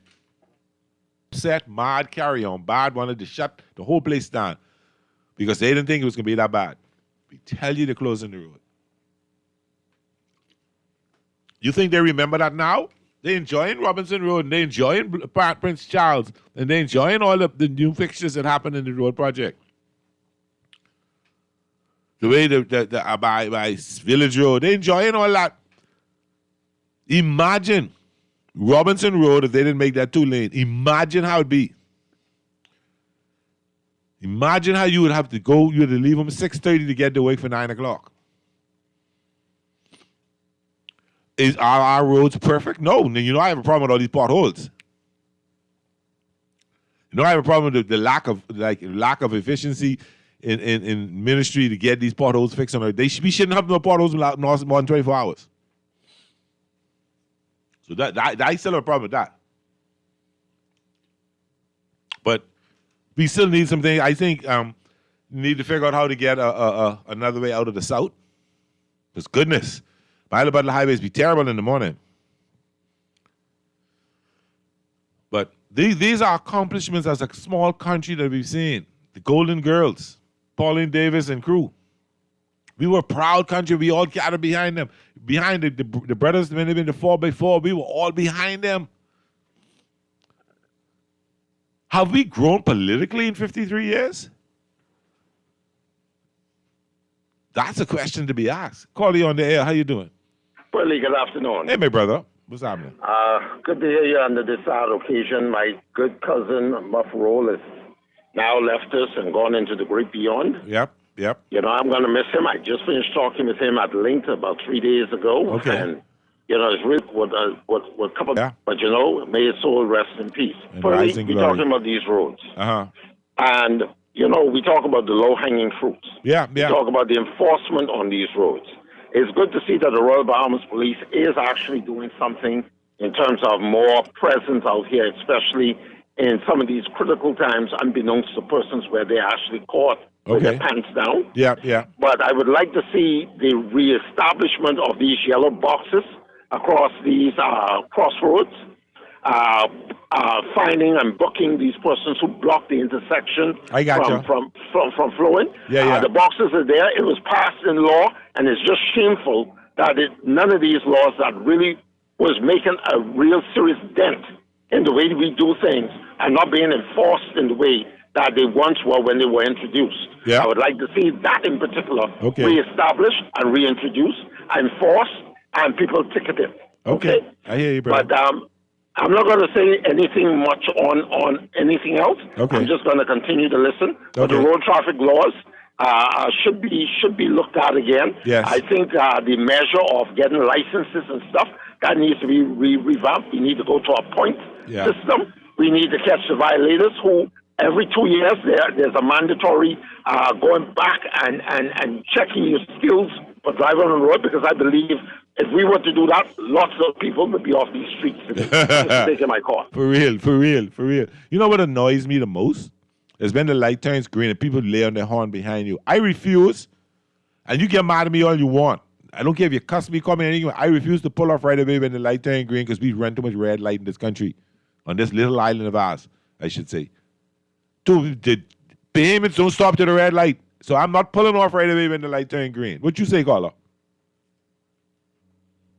Set, mad, carry on. Bad wanted to shut the whole place down because they didn't think it was going to be that bad. We tell you they're closing the road. You think they remember that now? They're enjoying Robinson Road, and they're enjoying Prince Charles, and they're enjoying all of the new fixtures that happened in the road project. The way by Village Road, they're enjoying all that. Imagine Robinson Road if they didn't make that 2-lane. Imagine how it'd be. Imagine how you would have to go, you would have to leave them 6:30 to get to work for 9 o'clock. Are our roads perfect? No. You know I have a problem with all these potholes. You know I have a problem with the lack of efficiency in ministry to get these potholes fixed. We shouldn't have no potholes more than 24 hours. So I still have a problem with that. But we still need something. I think we need to figure out how to get another way out of the south. Because goodness, Mile Butler highways be terrible in the morning. But these are accomplishments as a small country that we've seen. The Golden Girls, Pauline Davis and crew. We were a proud country. We all gathered behind them. Behind the brothers, when they've been the 4x4, we were all behind them. Have we grown politically in 53 years? That's a question to be asked. Call you on the air. How you doing? Well, good afternoon. Hey, my brother. What's happening? Good to hear you on this occasion. My good cousin, Muff Roll, has now left us and gone into the great beyond. Yep. You know, I'm going to miss him. I just finished talking with him at length about 3 days ago. Okay. And, you know, it's really what couple. Yeah. But, you know, may his soul rest in peace. Firstly, we're talking about these roads. Uh-huh. And, you know, we talk about the low-hanging fruits. Yeah. We talk about the enforcement on these roads. It's good to see that the Royal Bahamas Police is actually doing something in terms of more presence out here, especially in some of these critical times, unbeknownst to persons where they're actually caught with their pants down. Yeah. But I would like to see the reestablishment of these yellow boxes across these crossroads, finding and booking these persons who block the intersection from flowing. Yeah. The boxes are there. It was passed in law, and it's just shameful that none of these laws that really was making a real serious dent in the way we do things are not being enforced in the way that they once were when they were introduced. Yeah. I would like to see that in particular reestablished and reintroduced, enforced, and people ticketed. Okay. I hear you, brother. But I'm not going to say anything much on anything else. Okay. I'm just going to continue to listen. But the road traffic laws should be looked at again. Yes. I think the measure of getting licenses and stuff, that needs to be revamped. We need to go to a point system. We need to catch the violators who every 2 years there's a mandatory going back and checking your skills for driving on the road, because I believe if we were to do that, lots of people would be off these streets today, taking my car. For real. You know what annoys me the most? Is when the light turns green and people lay on their horn behind you. I refuse, and you get mad at me all you want. I don't care if you cuss me, call me anything. I refuse to pull off right away when the light turns green because we run too much red light in this country, on this little island of ours, I should say. The payments don't stop to the red light, so I'm not pulling off right away when the light turns green. What you say, caller?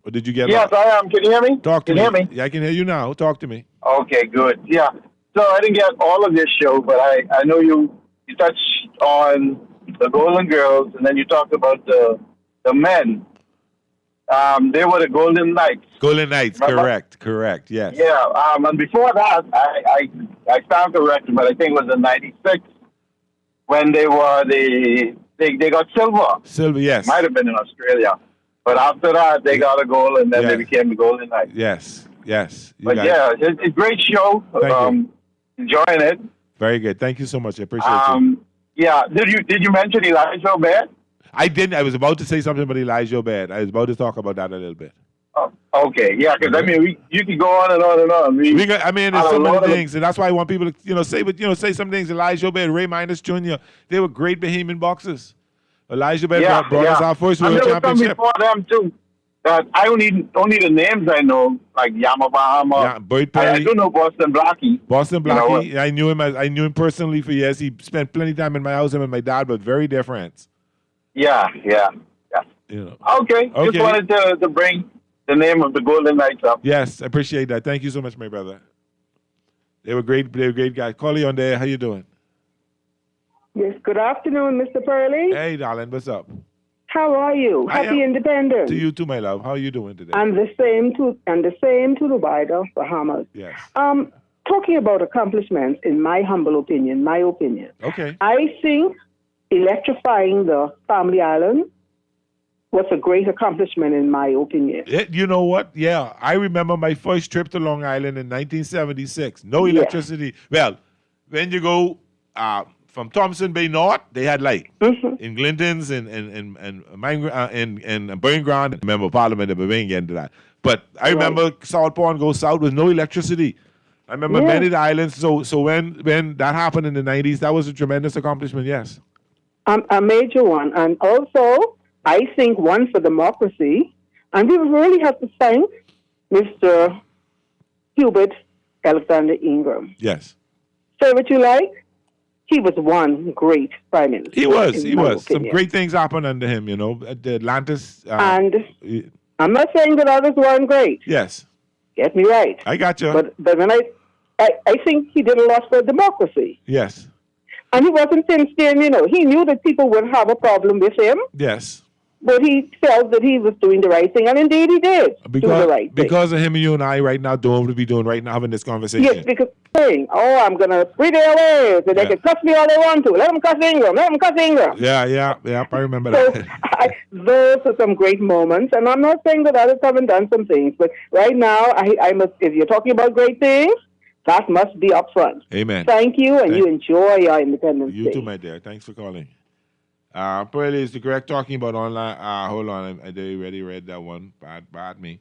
Or did you get Yes, I am. Can you hear me? Talk to me. Can you hear me? Yeah, I can hear you now. Talk to me. Okay, good. Yeah. So I didn't get all of this show, but I know you touched on the Golden Girls, and then you talked about the men. They were the Golden Knights. Golden Knights, Remember? correct, yes. Yeah, and before that, I stand corrected, but I think it was in '96 when they got silver. Silver, yes. Might have been in Australia, but after that they got a goal, and then they became the Golden Knights. Yes. But yeah, it's a great show. Enjoying it. Very good. Thank you so much. I appreciate you. Yeah. Did you mention Elijah Obed? I didn't. I was about to say something about Elijah Obed. I was about to talk about that a little bit. Oh, okay. Yeah, because I mean, you can go on and on and on. There's so many things, and that's why I want people to say some things. Elijah Obed, Ray Minus Jr. They were great Bahamian boxers. Elijah Obed brought us our first world championship. Before them too. I only the names I know, like Yama Bahama. Yeah, Bert Perry. I do know Boston Blackie. I knew him personally for years. He spent plenty of time in my house, him and my dad, but very dear friends. Yeah. Okay. Just wanted to bring the name of the Golden Knights up. Yes, I appreciate that. Thank you so much, my brother. They were great guys. Callie on there. How you doing? Yes, good afternoon, Mr. Pearly. Hey, darling, what's up? How are you? Happy Independence. To you too, my love. How are you doing today? And the same to the Barbados, Bahamas. Yes. Talking about accomplishments, in my humble opinion, Okay. I think electrifying the Family Island was a great accomplishment, in my opinion. You know what? Yeah, I remember my first trip to Long Island in 1976. No electricity. Well, when you go from Thompson Bay North, they had light. In Glintons and Burn Ground. Remember Parliament, but we ain't getting to that. But I remember South Pond go south with no electricity. I remember many of the islands. So when that happened in the 90s, that was a tremendous accomplishment, yes. A major one. And also, I think one for democracy. And we really have to thank Mr. Hubert Alexander Ingram. Yes. Say what you like. He was one great prime minister. He was. Some great things happened under him, at the Atlantis. And I'm not saying that others weren't great. Yes. Get me right. I got you. But when I think he did a lot for democracy. Yes. And he wasn't sincere, He knew that people would have a problem with him. Yes. But he felt that he was doing the right thing, and indeed he did do the right thing. Because of him and you and I right now doing what we be doing right now, having this conversation. Yes, because I'm going to free their ways, and they can cuss me all they want to. Let them cuss Ingram. Yeah, I remember that. Those are some great moments, and I'm not saying that others haven't done some things, but right now, I must. If you're talking about great things, that must be up front. Amen. Thank you, and you enjoy your Independence Day. You too, my dear. Thanks for calling. Pearly, is the correct talking about online? Hold on, I already read that one. Bad me.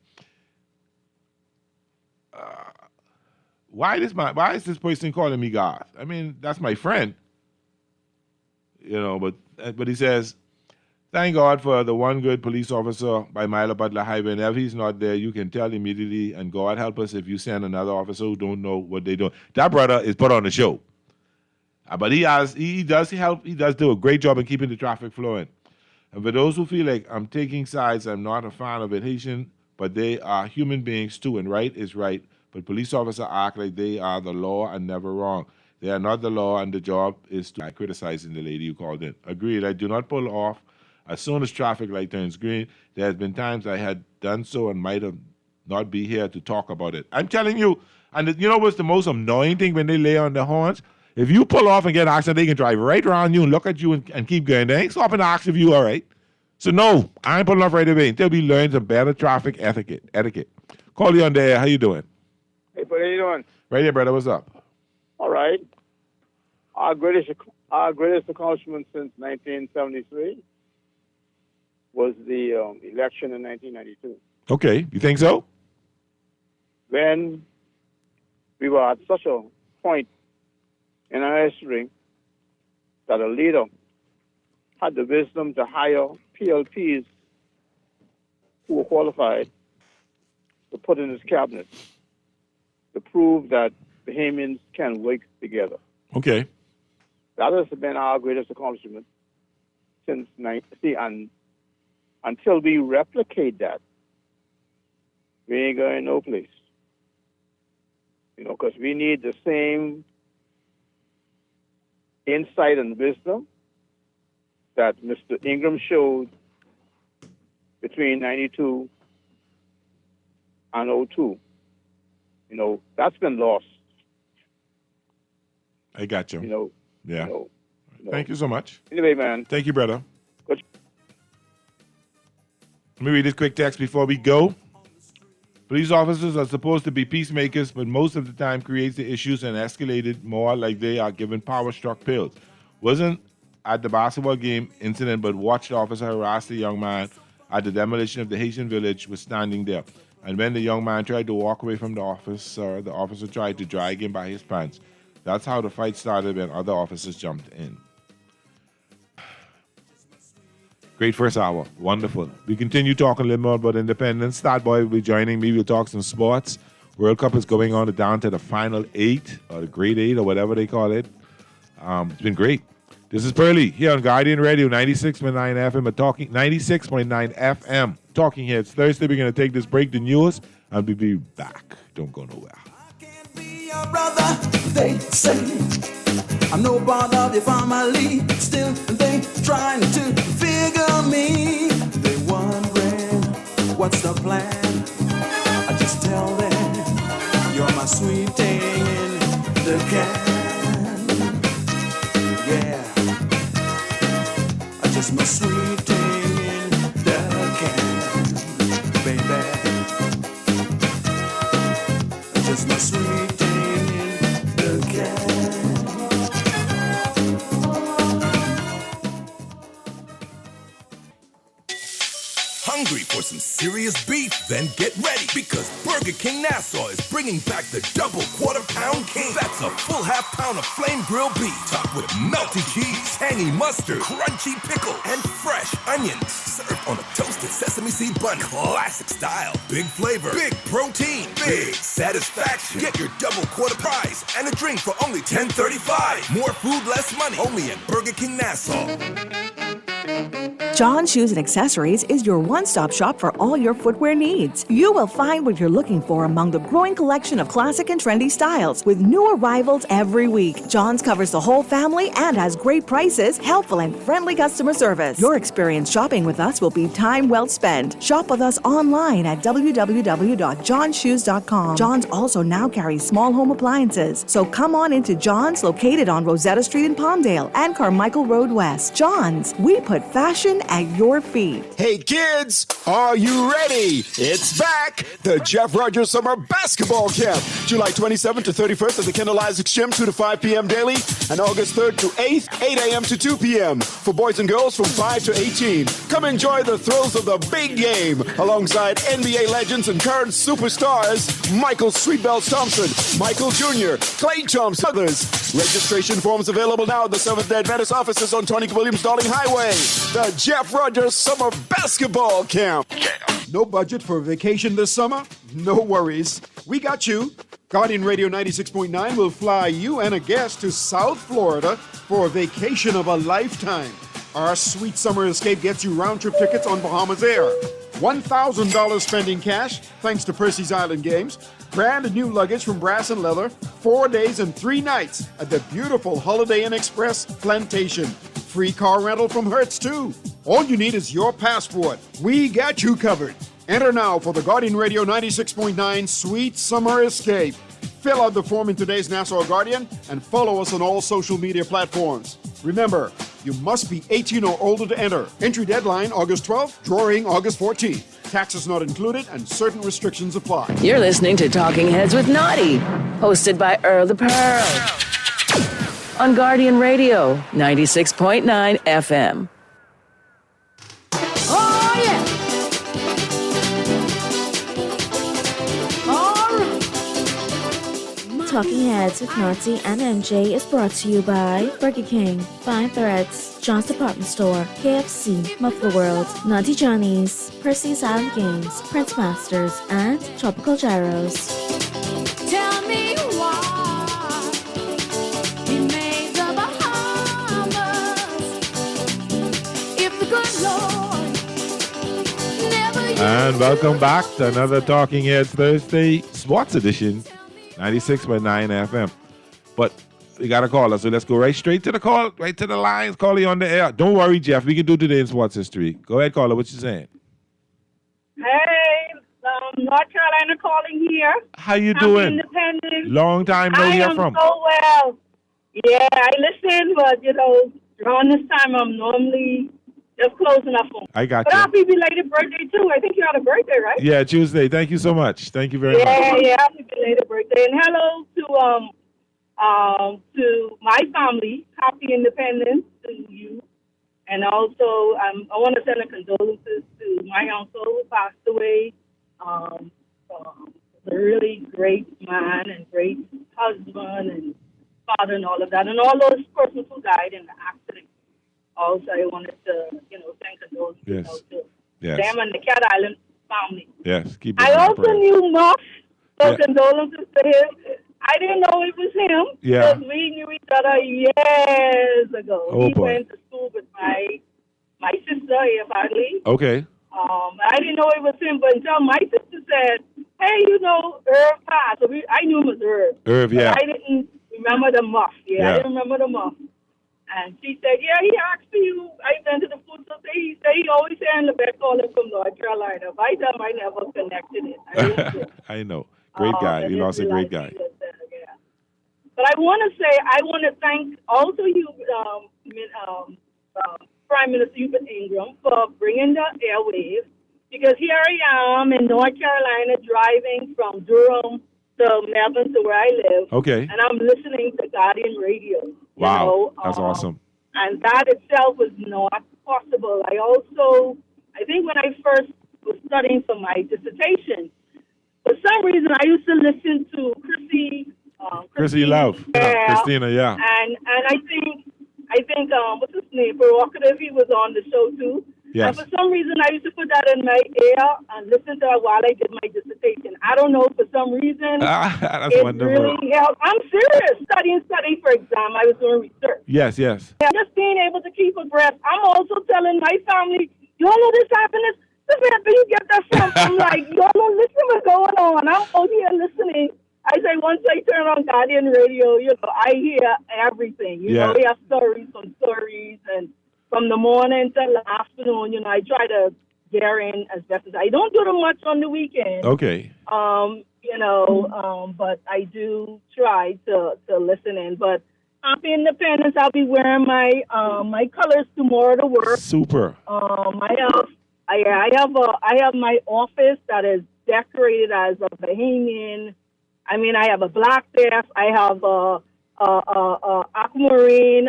Why is this person calling me Garth? I mean, that's my friend. But he says, thank God for the one good police officer by Milo Butler Highway. And if he's not there, you can tell immediately, and God help us if you send another officer who don't know what they're doing. That brother is put on the show. But he does do a great job in keeping the traffic flowing. And for those who feel like I'm taking sides, I'm not a fan of it, Haitian, but they are human beings too, and right is right. But police officers act like they are the law and never wrong. They are not the law, and the job is to criticizing the lady who called in. Agreed. I do not pull off as soon as traffic light turns green. There has been times I had done so and might have not be here to talk about it. I'm telling you, and you know what's the most annoying thing when they lay on the horns? If you pull off and get an accident, they can drive right around you and look at you and keep going. They ain't stopping to ask if you all right. So no, I ain't pulling off right away until we learn some better traffic etiquette. Call you on there. How you doing? Hey, what are you doing? Right here, brother. What's up? All right. Our greatest accomplishment since 1973 was the election in 1992. Okay, you think so? When we were at such a point in our history that a leader had the wisdom to hire PLPs who were qualified to put in his cabinet to prove that Bahamians can work together. Okay. That has been our greatest accomplishment since and until we replicate that, we ain't going no place. You know, because we need the same insight and wisdom that Mr. Ingram showed between 92 and 02. You know, that's been lost. I got you. You know. Yeah. You know, Thank you so much. Anyway, man. Thank you, brother. Good. Let me read this quick text before we go. Police officers are supposed to be peacemakers, but most of the time creates the issues and escalated more like they are given power-struck pills. Wasn't at the basketball game incident, but watched the officer harass the young man at the demolition of the Haitian village was standing there. And when the young man tried to walk away from the officer tried to drag him by his pants. That's how the fight started when other officers jumped in. Great first hour. Wonderful. We continue talking a little more about independence. Starboy will be joining me. We'll talk some sports. World Cup is going on down to the final 8 or the grade 8 or whatever they call it. It's been great. This is Pearly here on Guardian Radio 96.9 FM and talking 96.9 FM. Talking Heads. Thursday we're going to take this break, the news, and we'll be back. Don't go nowhere. Your brother, they say I'm no part of your family. Still, they trying to figure me. They wondering what's the plan. I just tell them you're my sweet thing in the can. Yeah, I just my sweet thing in the can, baby. I just my sweet thing. Hungry for some serious beef? Then get ready, because Burger King Nassau is bringing back the double quarter-pound king. That's a full half-pound of flame grilled beef, topped with melty cheese, tangy mustard, crunchy pickle, and fresh onions. Served on a toasted sesame seed bun, classic style. Big flavor, big protein, big satisfaction. Get your double quarter price and a drink for only $10.35. More food, less money. Only at Burger King Nassau. John Shoes and Accessories is your one-stop shop for all your footwear needs. You will find what you're looking for among the growing collection of classic and trendy styles with new arrivals every week. John's covers the whole family and has great prices, helpful and friendly customer service. Your experience shopping with us will be time well spent. Shop with us online at www.johnshoes.com. John's also now carries small home appliances. So come on into John's, located on Rosetta Street in Palmdale and Carmichael Road West. John's, we put fashion at your feet. Hey kids, are you ready? It's back! The Jeff Rogers Summer Basketball Camp. July 27th to 31st at the Kendall Isaacs Gym, 2 to 5 p.m. daily, and August 3rd to 8th, 8 a.m. to 2 p.m. for boys and girls from 5 to 18. Come enjoy the thrills of the big game alongside NBA legends and current superstars Michael Sweetbells Thompson, Michael Jr., Klay Thompson, others. Registration forms available now at the Seventh-day Adventist offices on Tony Williams Darling Highway. The Jeff Rogers Summer Basketball Camp. No budget for a vacation this summer? No worries. We got you. Guardian Radio 96.9 will fly you and a guest to South Florida for a vacation of a lifetime. Our sweet summer escape gets you round-trip tickets on Bahamas Air. $1,000 spending cash, thanks to Percy's Island Games. Brand new luggage from Brass and Leather. 4 days and 3 nights at the beautiful Holiday Inn Express Plantation. Free car rental from Hertz, too. All you need is your passport. We got you covered. Enter now for the Guardian Radio 96.9 Sweet Summer Escape. Fill out the form in today's Nassau Guardian and follow us on all social media platforms. Remember, you must be 18 or older to enter. Entry deadline August 12th, drawing August 14th. Taxes not included and certain restrictions apply. You're listening to Talking Heads with Naughty, hosted by Earl the Pearl. on Guardian Radio, 96.9 FM. Oh, yeah. All right. Talking Heads with Nazi and MJ is brought to you by Burger King, Fine Threads, John's Department Store, KFC, Muffler World, Naughty Johnny's, Percy's Island Games, Prince Masters, and Tropical Gyros. Tell me why he made the Bahamas if the good Lord never used. And welcome back to another Talking Heads Thursday Sports Edition, 96.9 FM. But you got to call us, so let's go right straight to the call, right to the lines. Call you on the air. Don't worry, Jeff. We can do today in sports history. Go ahead, caller. What you saying? Hey, North Carolina calling here. How you I'm doing? Independent. Long time no hear from. I am so well. Yeah, I listen, but around this time I'm normally just closing up on. I got But you. happy belated birthday too. I think you had a birthday, right? Yeah, Tuesday. Thank you so much. Thank you very much. Yeah, happy belated birthday, and hello to my family. Happy Independence to you, and also I want to send a condolences to my uncle who passed away. A really great man and great husband and father and all of that, and all those persons who died in the accident. Also, I wanted to, send condolences Yes. to Yes. them and the Cat Island family. Yes. Keep it I in also prayer. knew Muff, so Yeah. condolences to him. I didn't know it was him. Yeah. Because we knew each other years ago. Oh, he boy. went to school with my sister here, Farley. Okay. I didn't know it was him, but until my sister said, hey, Irv passed. So I knew it was Irv. Irv, But yeah. I didn't remember the Muff. Yeah. I didn't remember the Muff. And she said, yeah, he asked for you. I went to the food store. He said he always said in the back calling from North Carolina. But I thought I never connected it. I really did. I know. Great guy. You lost a great guy. But I want to thank also you, Prime Minister Hubert Ingram, for bringing the airwaves. Because here I am in North Carolina driving from Durham to Melbourne to where I live. Okay. And I'm listening to Guardian Radio. Wow. That's awesome. And that itself was not possible. I think when I first was studying for my dissertation, for some reason I used to listen to Chrissy Love. Yeah. Christina, yeah. And I think what's his name? Provocative, he was on the show too. Yes. And for some reason I used to put that in my ear and listen to it while I did my dissertation. I don't know, for some reason That's it wonderful. really helped. I'm serious. Studying for exam. I was doing research. Yes, yes. Yeah, just being able to keep abreast. I'm also telling my family, you all know this happened. This where you get that from. I'm like, you all know, listen what's going on. I'm out here listening. I say once I turn on Guardian Radio, I hear everything. We have stories from stories, and from the morning till the afternoon, I try to get in as best as I don't do them much on the weekend. Okay. But I do try to listen in. But happy Independence! I'll be wearing my colors tomorrow to work. Super. I have my office that is decorated as a Bahamian. I mean, I have a black desk. I have a aquamarine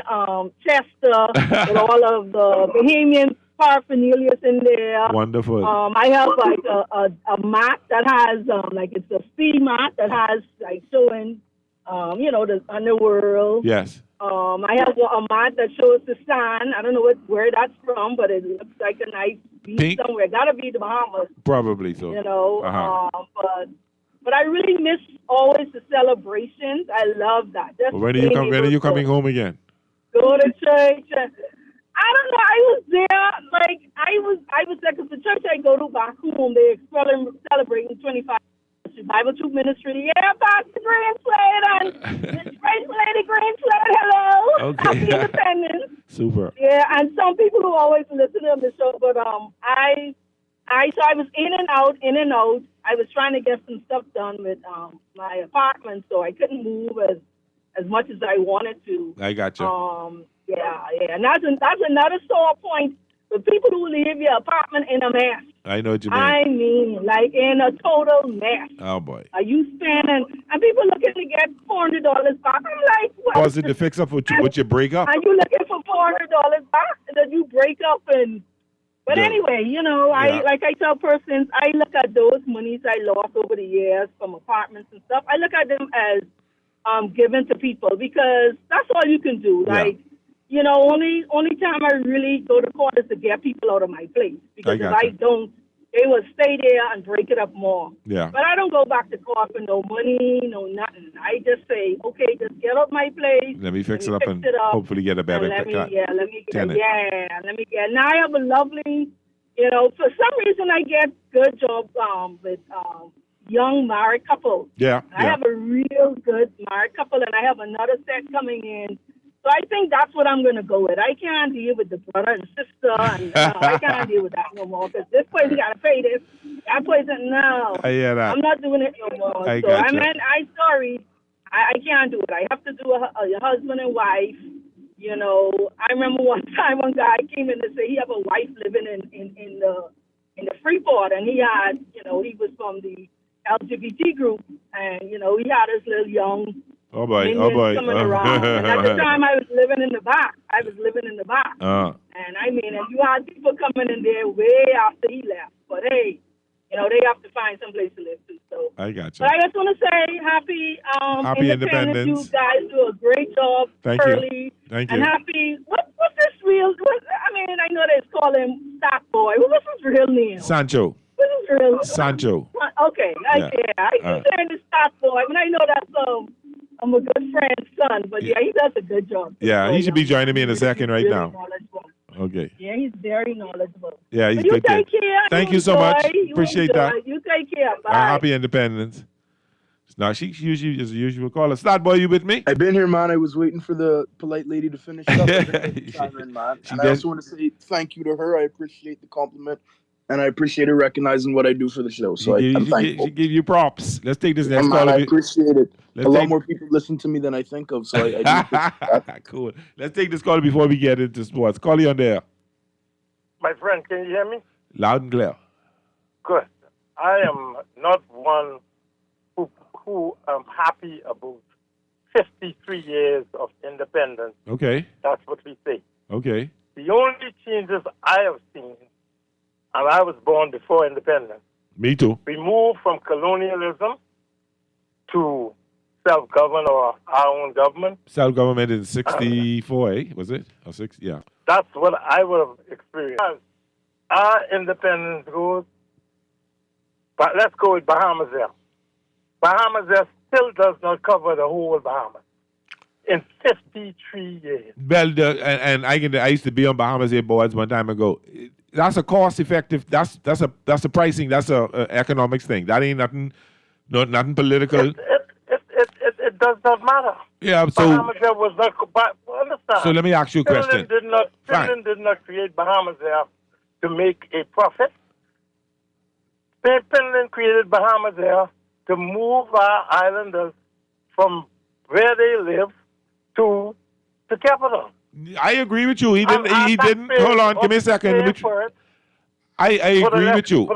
Chester with all of the Bahamian paraphernalia in there. Wonderful. I have like a mat that has it's a sea mat that has showing the underworld. Yes. I have a mat that shows the sun. I don't know where that's from, but it looks like a nice beach Pink? somewhere. Gotta be the Bahamas. Probably so. But I really miss always the celebrations. I love that. Just When are being you able to coming home again? Go to church. I don't know. I was there. I was there because the church I go to back home, they're celebrating 25 Bible Troop Ministry. Yeah, Pastor Green Slade and Praise Lady Green Slade. Hello. Okay. Happy Independence. Super. Yeah, and some people who always listen to the show, but I was in and out. I was trying to get some stuff done with my apartment, so I couldn't move as much as I wanted to. I got you. Yeah, and that's another sore point. the people who leave your apartment in a mess. I know what you mean. I mean, like in a total mess. Oh, boy. Are you spending, and people looking to get $400 back? I'm like, what? Was it to fix up what you break up? Are you looking for $400 back that you break up and? But anyway, you know, I tell persons, I look at those monies I lost over the years from apartments and stuff. I look at them as given to people because that's all you can do. Like, you know, only time I really go to court is to get people out of my place because if I don't, they will stay there and break it up more. Yeah. But I don't go back to court for no money, no nothing. I just say, okay, just get out my place. Let me fix it up and hopefully get a better tenant. Now I have a lovely, you know, for some reason I get good jobs with young married couples. Yeah. I have a real good married couple, and I have another set coming in. So I think that's what I'm going to go with. I can't deal with the brother and sister, and I can't deal with that no more because this place you got to pay this. That place, no. I hear that. I'm not doing it no more. I'm sorry. I can't do it. I have to do a husband and wife. You know, I remember one time one guy came in to say he have a wife living in the Freeport, and he had, you know, he was from the LGBT group, and you know, he had his little young. Oh boy! Coming around. And at the time, I was living in the back. And I mean, and you had people coming in there way after he left. But hey, you know, they have to find some place to live too. So I got you. But I just want to say happy independence. You guys do a great job. Thank you. Thank you. And happy. What's this real? I mean, I know they call him Stock Boy. What's his real name? Sancho. What's his real? Sancho. Okay. I keep saying the Stock Boy. I mean, I know that's I'm a good friend's son, but yeah, he does a good job. Yeah, he should be joining me in a second right now. Okay. Yeah, he's very knowledgeable. Yeah, he's good. You take care. Thank you so much. Appreciate that. You take care. Bye. Happy independence. Now, she usually is the usual caller. Start boy, you with me? I've been here, man. I was waiting for the polite lady to finish up. Man. And I also want to say thank you to her. I appreciate the compliment. And I appreciate her recognizing what I do for the show. So I'm thankful. She give you props. Let's take this next call. I appreciate it. A lot more people listen to me than I think of. So I do appreciate that. Cool. Let's take this call before we get into sports. Call you on there. My friend, can you hear me? Loud and clear. Good. I am not one who am happy about 53 years of independence. Okay. That's what we say. Okay. The only changes I have seen, and I was born before independence. Me too. We moved from colonialism to self-government or our own government. Self-government in 64, was it? Or 6? Yeah. That's what I would have experienced. As our independence goes, but let's go with Bahamas Air. Bahamas Air still does not cover the whole Bahamas in 53 years. Well, and I used to be on Bahamas Air boards one time ago. That's a cost-effective. That's a pricing. That's a economics thing. That ain't nothing political. It does not matter. Yeah. So Bahamas Air was not. Understand? So let me ask you a question. Finland did not create Bahamas Air to make a profit. Finland created Bahamas Air to move our islanders from where they live to the capital. I agree with you. He didn't. Hold on. Give me a second. I agree with you.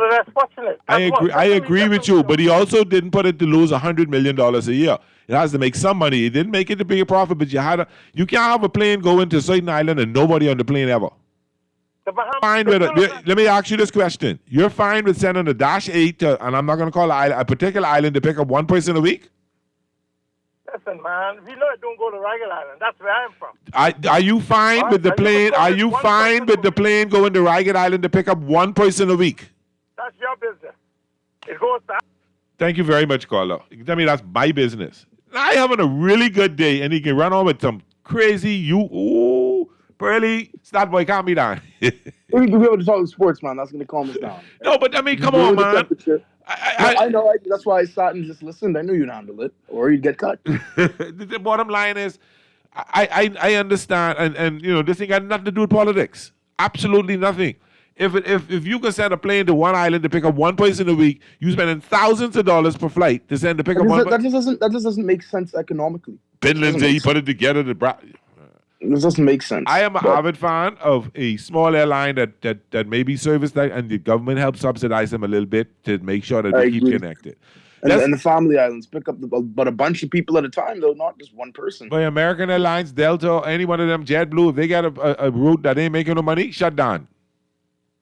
I agree with you. But he also didn't put it to lose $100 million a year. It has to make some money. He didn't make it to be a profit, but you can't have a plane go into a certain island and nobody on the plane ever. Let me ask you this question. You're fine with sending a Dash 8 and I'm not going to call a particular island to pick up one person a week? Listen, man, if you know it, don't go to Ragged Island. That's where I'm from. Are you fine with the plane? Are you fine with the plane going to Ragged Island to pick up one person a week? That's your business. It goes to... Thank you very much, caller. You can tell me that's my business. I having a really good day, and he can run on with some crazy Pearly, Start boy, calm me down. We can be able to talk sports, man. That's going to calm us down. No, but I mean, come on, man. I know. That's why I sat and just listened. I knew you'd handle it, or you'd get cut. The bottom line is, I understand, and you know, this thing got nothing to do with politics. Absolutely nothing. If you can send a plane to one island to pick up one person a week, you spending thousands of dollars per flight to pick up one. That just doesn't make sense economically. Finland, he put it together. It doesn't make sense. I am an avid fan of a small airline that maybe service that, and the government helps subsidize them a little bit to make sure that they keep connected. And the family islands pick up but a bunch of people at a time, though, not just one person. But American Airlines, Delta, any one of them, JetBlue, if they got a route that ain't making no money, shut down.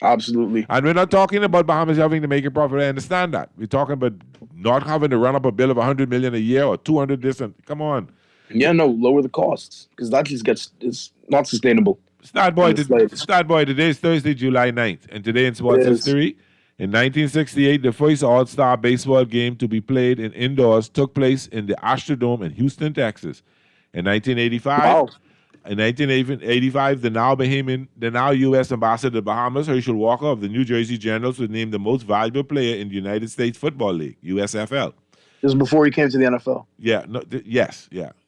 Absolutely. And we're not talking about Bahamas having to make a profit. I understand that. We're talking about not having to run up a bill of $100 million a year or 200 this and come on. Yeah, no, lower the costs because that just it's not sustainable. Stat boy, today is Thursday, July 9th, and today in sports history, in 1968, the first All-Star baseball game to be played in indoors took place in the Astrodome in Houston, Texas. In 1985, the now U.S. ambassador to Bahamas, Herschel Walker of the New Jersey Generals, was named the most valuable player in the United States Football League, USFL. This was before he came to the NFL. Yeah,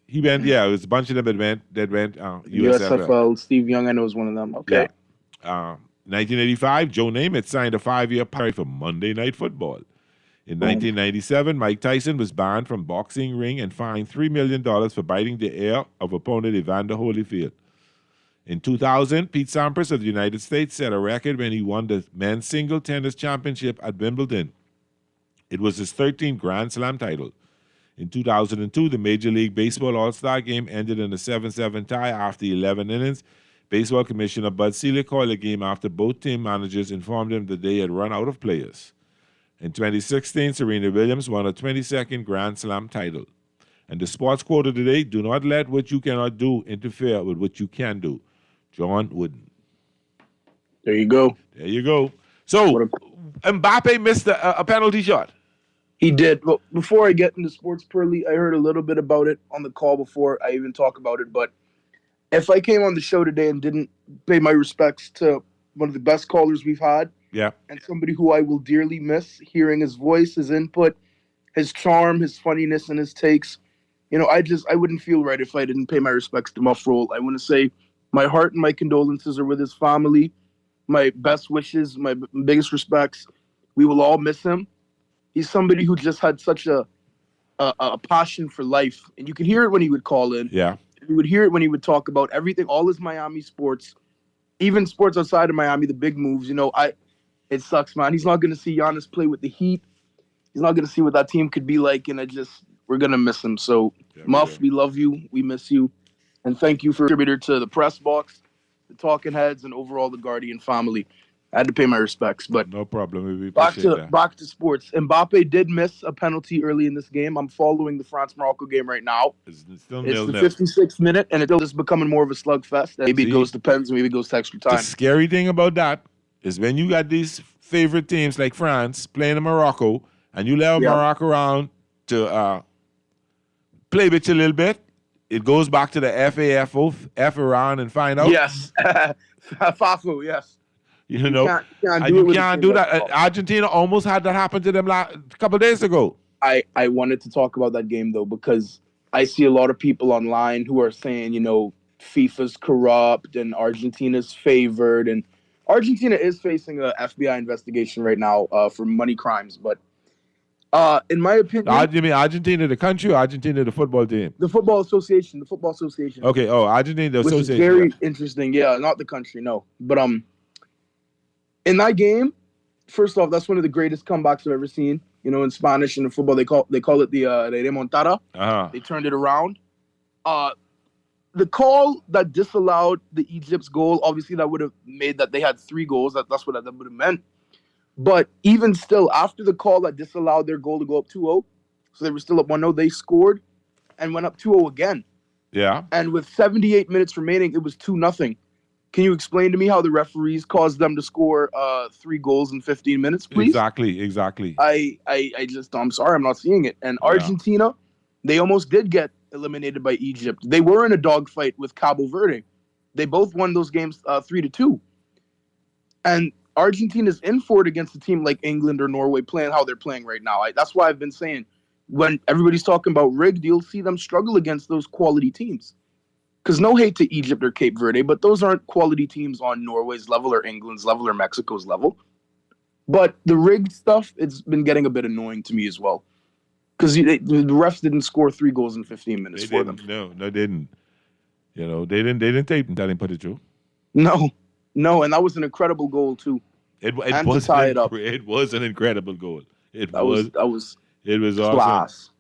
he went. Yeah, it was a bunch of them that went USFL. Steve Young, I know, was one of them. Okay. Yeah. 1985, Joe Namath signed a 5-year contract for Monday Night Football. In 1997, Mike Tyson was banned from boxing ring and fined $3 million for biting the ear of opponent Evander Holyfield. In 2000, Pete Sampras of the United States set a record when he won the men's single tennis championship at Wimbledon. It was his 13th Grand Slam title. In 2002, the Major League Baseball All-Star Game ended in a 7-7 tie after 11 innings. Baseball Commissioner Bud Selig called the game after both team managers informed him that they had run out of players. In 2016, Serena Williams won a 22nd Grand Slam title. And the sports quote of the day, do not let what you cannot do interfere with what you can do. John Wooden. There you go. There you go. So, Mbappe missed a penalty shot. He did. Well, before I get into sports, Pearly, I heard a little bit about it on the call before I even talk about it. But if I came on the show today and didn't pay my respects to one of the best callers we've had, and somebody who I will dearly miss, hearing his voice, his input, his charm, his funniness, and his takes, I wouldn't feel right if I didn't pay my respects to Muff Roll. I want to say my heart and my condolences are with his family. My best wishes, my biggest respects. We will all miss him. He's somebody who just had such a passion for life. And you could hear it when he would call in. Yeah. You would hear it when he would talk about everything, all his Miami sports, even sports outside of Miami, the big moves. It sucks, man. He's not going to see Giannis play with the Heat. He's not going to see what that team could be like. And we're going to miss him. So, Muff, we love you. We miss you. And thank you for contributor to the Press Box, the Talking Heads, and overall the Guardian family. I had to pay my respects, but no problem. We back to sports. Mbappe did miss a penalty early in this game. I'm following the France-Morocco game right now. It's the 56th minute, and it's just becoming more of a slugfest. Maybe it goes to pens, maybe it goes to extra time. The scary thing about that is when you got these favorite teams like France playing in Morocco, and you let Morocco around to play with you a little bit, it goes back to the FAFO, F around and find out. Yes, FAFO, yes. You can't do that. Argentina almost had that happen to them a couple of days ago. I wanted to talk about that game, though, because I see a lot of people online who are saying, FIFA's corrupt and Argentina's favored. And Argentina is facing an FBI investigation right now for money crimes. But in my opinion... You mean Argentina the country or Argentina the football team? The Football Association. Okay, Argentina the association. Which is very interesting. Yeah, not the country, no. But in that game, first off, that's one of the greatest comebacks I've ever seen. In Spanish and in football, they call it the remontada. They turned it around. The call that disallowed the Egypt's goal, obviously that would have made that they had 3 goals. That's what that would have meant. But even still, after the call that disallowed their goal to go up 2-0, so they were still up 1-0, they scored and went up 2-0 again. Yeah. And with 78 minutes remaining, it was 2-0. Can you explain to me how the referees caused them to score 3 goals in 15 minutes, please? Exactly. I'm sorry, I'm not seeing it. And Argentina, they almost did get eliminated by Egypt. They were in a dogfight with Cabo Verde. They both won those games 3-2. And Argentina's in for it against a team like England or Norway playing how they're playing right now. That's why I've been saying when everybody's talking about rigged, you'll see them struggle against those quality teams. Because no hate to Egypt or Cape Verde, but those aren't quality teams on Norway's level or England's level or Mexico's level. But the rigged stuff, it's been getting a bit annoying to me as well. Because the refs didn't score 3 goals in 15 minutes for them. No, they didn't. You know, they didn't tape him, tell him put it through. No, and that was an incredible goal too. It And was to tie it up. It was an incredible goal. It That was was awesome. class.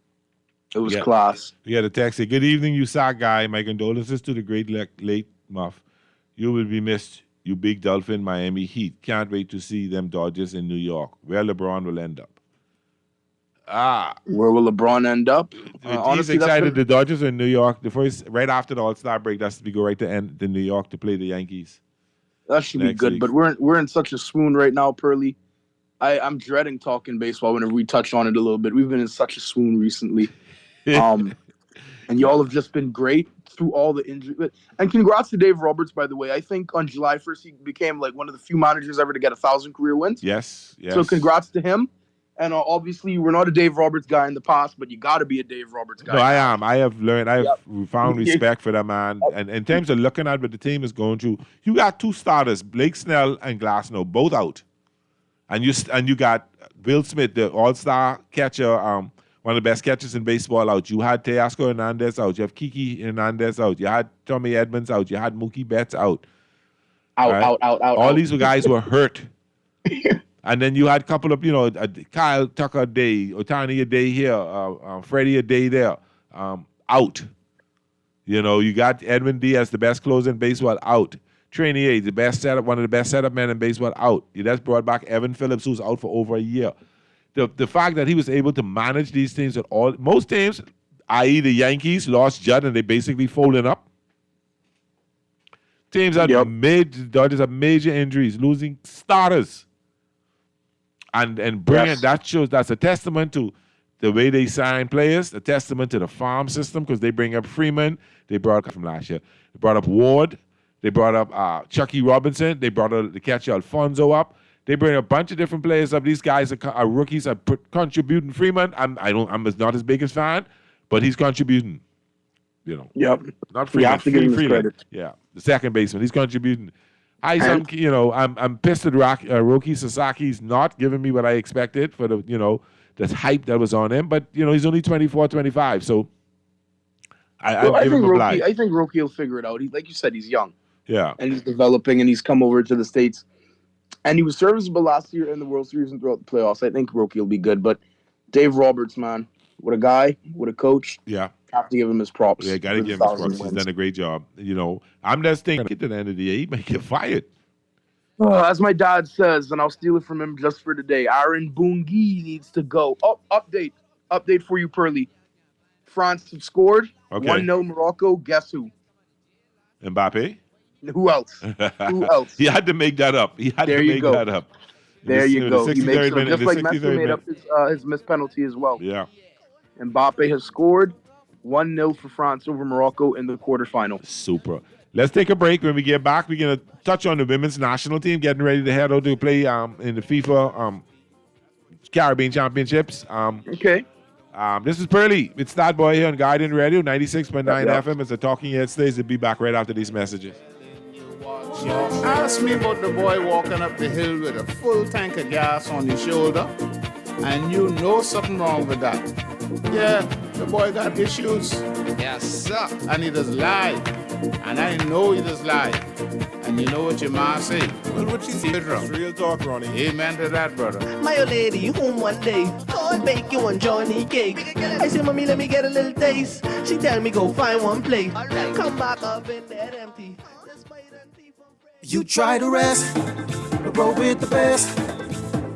It was class. We got a text say, "Good evening, you sock guy. My condolences to the great late Muff. You will be missed, you big Dolphin Miami Heat. Can't wait to see them Dodgers in New York, where LeBron will end up." Where will LeBron end up? He's Honestly, excited. The Dodgers are in New York. The first, right after the All-Star break, that's we go right to New York to play the Yankees. that should be next good. week. But we're in such a swoon right now, Pearly. I'm dreading talking baseball whenever we touch on it a little bit. We've been in such a swoon recently. And y'all have just been great through all the injuries. And congrats to Dave Roberts, by the way. I think on July 1st, he became like one of the few managers ever to get 1,000 career wins. Yes. So congrats to him. And obviously, we're not a Dave Roberts guy in the past, but you got to be a Dave Roberts guy. No, I am. I have learned. I have found Yep. respect for that man. And in terms of looking at what the team is going through, you got two starters, Blake Snell and Glasnow, both out, and you got Will Smith, the All-Star catcher, one of the best catchers in baseball, out. You had Teoscar Hernandez out. You have Kiki Hernandez out. You had Tommy Edmonds out. You had Mookie Betts out. Out. All these guys were hurt. And then you had a couple of, Kyle Tucker a day, Otani a day here, Freddie a day there, out. You got Edwin Diaz, the best closer in baseball, out. Trainier, one of the best setup men in baseball, out. You just brought back Evan Phillips, who's out for over a year. The fact that he was able to manage these things at all, most teams, i.e. the Yankees, lost Judd and they basically folded up. Teams that Dodgers have major injuries, losing starters. And bringing that's a testament to the way they sign players, a testament to the farm system, because they bring up Freeman, they brought up from last year, they brought up Ward, they brought up Chucky Robinson, they brought up the catcher Alfonso up, they bring a bunch of different players up. These guys are rookies, are contributing. Freeman, I'm not his biggest fan, but he's contributing. Yep. Not Freeman. We have to give him his credit. Yeah, the second baseman, he's contributing. I'm pissed at Roki Sasaki's not giving me what I expected for the hype that was on him, but he's only 24, 25, so I give him a blight. I think Roki will figure it out. Like you said, he's young. Yeah. And he's developing, and he's come over to the States. And he was serviceable last year in the World Series and throughout the playoffs. I think Roki will be good, but Dave Roberts, man, what a guy, what a coach. Yeah. Have to give him his props. Yeah, got to give him his props. He's done a great job. I'm just thinking, get to the end of the year, he might get fired. As my dad says, and I'll steal it from him just for today, Aaron Bungie needs to go. Update for you, Pearly. France have scored. Okay. 1-0 Morocco. Guess who? Mbappe? Who else? He had to make that up. There you go. There you go. He makes it just like Messi made up his missed penalty as well. Yeah. Mbappe has scored 1-0 for France over Morocco in the quarterfinal. Super. Let's take a break. When we get back, we're going to touch on the women's national team getting ready to head out to play in the FIFA Caribbean Championships. Okay. This is Pearly. It's that boy here on Guardian Radio, 96.9 FM. It's a Talking Head Stays. We'll be back right after these messages. Ask me about the boy walking up the hill with a full tank of gas on his shoulder, and you know something wrong with that. Yeah, the boy got issues. Yes, sir. And he does lie. And I know he does lie. And you know what your mom say? Well, what she say, Pedro? It's real talk, Ronnie. Amen to that, brother. My old lady home one day, God bake you one Johnny cake. I say, mommy, let me get a little taste. She tell me go find one plate. Come back up in there empty. You try to rest, but roll with the best.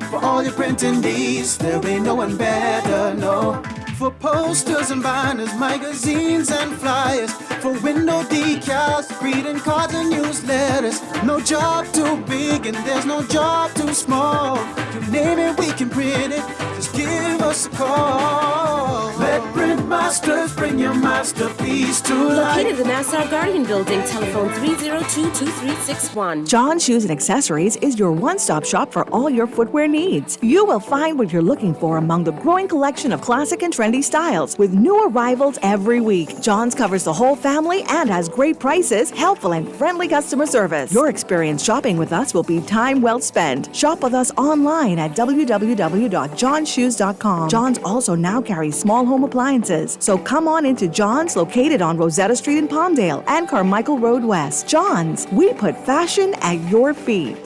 For all your printing needs, there ain't no one better, no. For posters and banners, magazines and flyers, for window decals, greeting cards and newsletters. No job too big and there's no job too small. You name it, we can print it. Just give us a call. Let Print Masters bring your masterpiece to life. Located in the Nassau Guardian Building, telephone 302-2361. John Shoes and Accessories is your one-stop shop for all your footwear needs. You will find what you're looking for among the growing collection of classic and trendy styles with new arrivals every week. John's covers the whole family and has great prices, helpful and friendly customer service. Your experience shopping with us will be time well spent. Shop with us online at www.johnshoes.com. John's also now carries small home appliances, so come on into John's located located on Rosetta Street in Palmdale and Carmichael Road West. John's, we put fashion at your feet.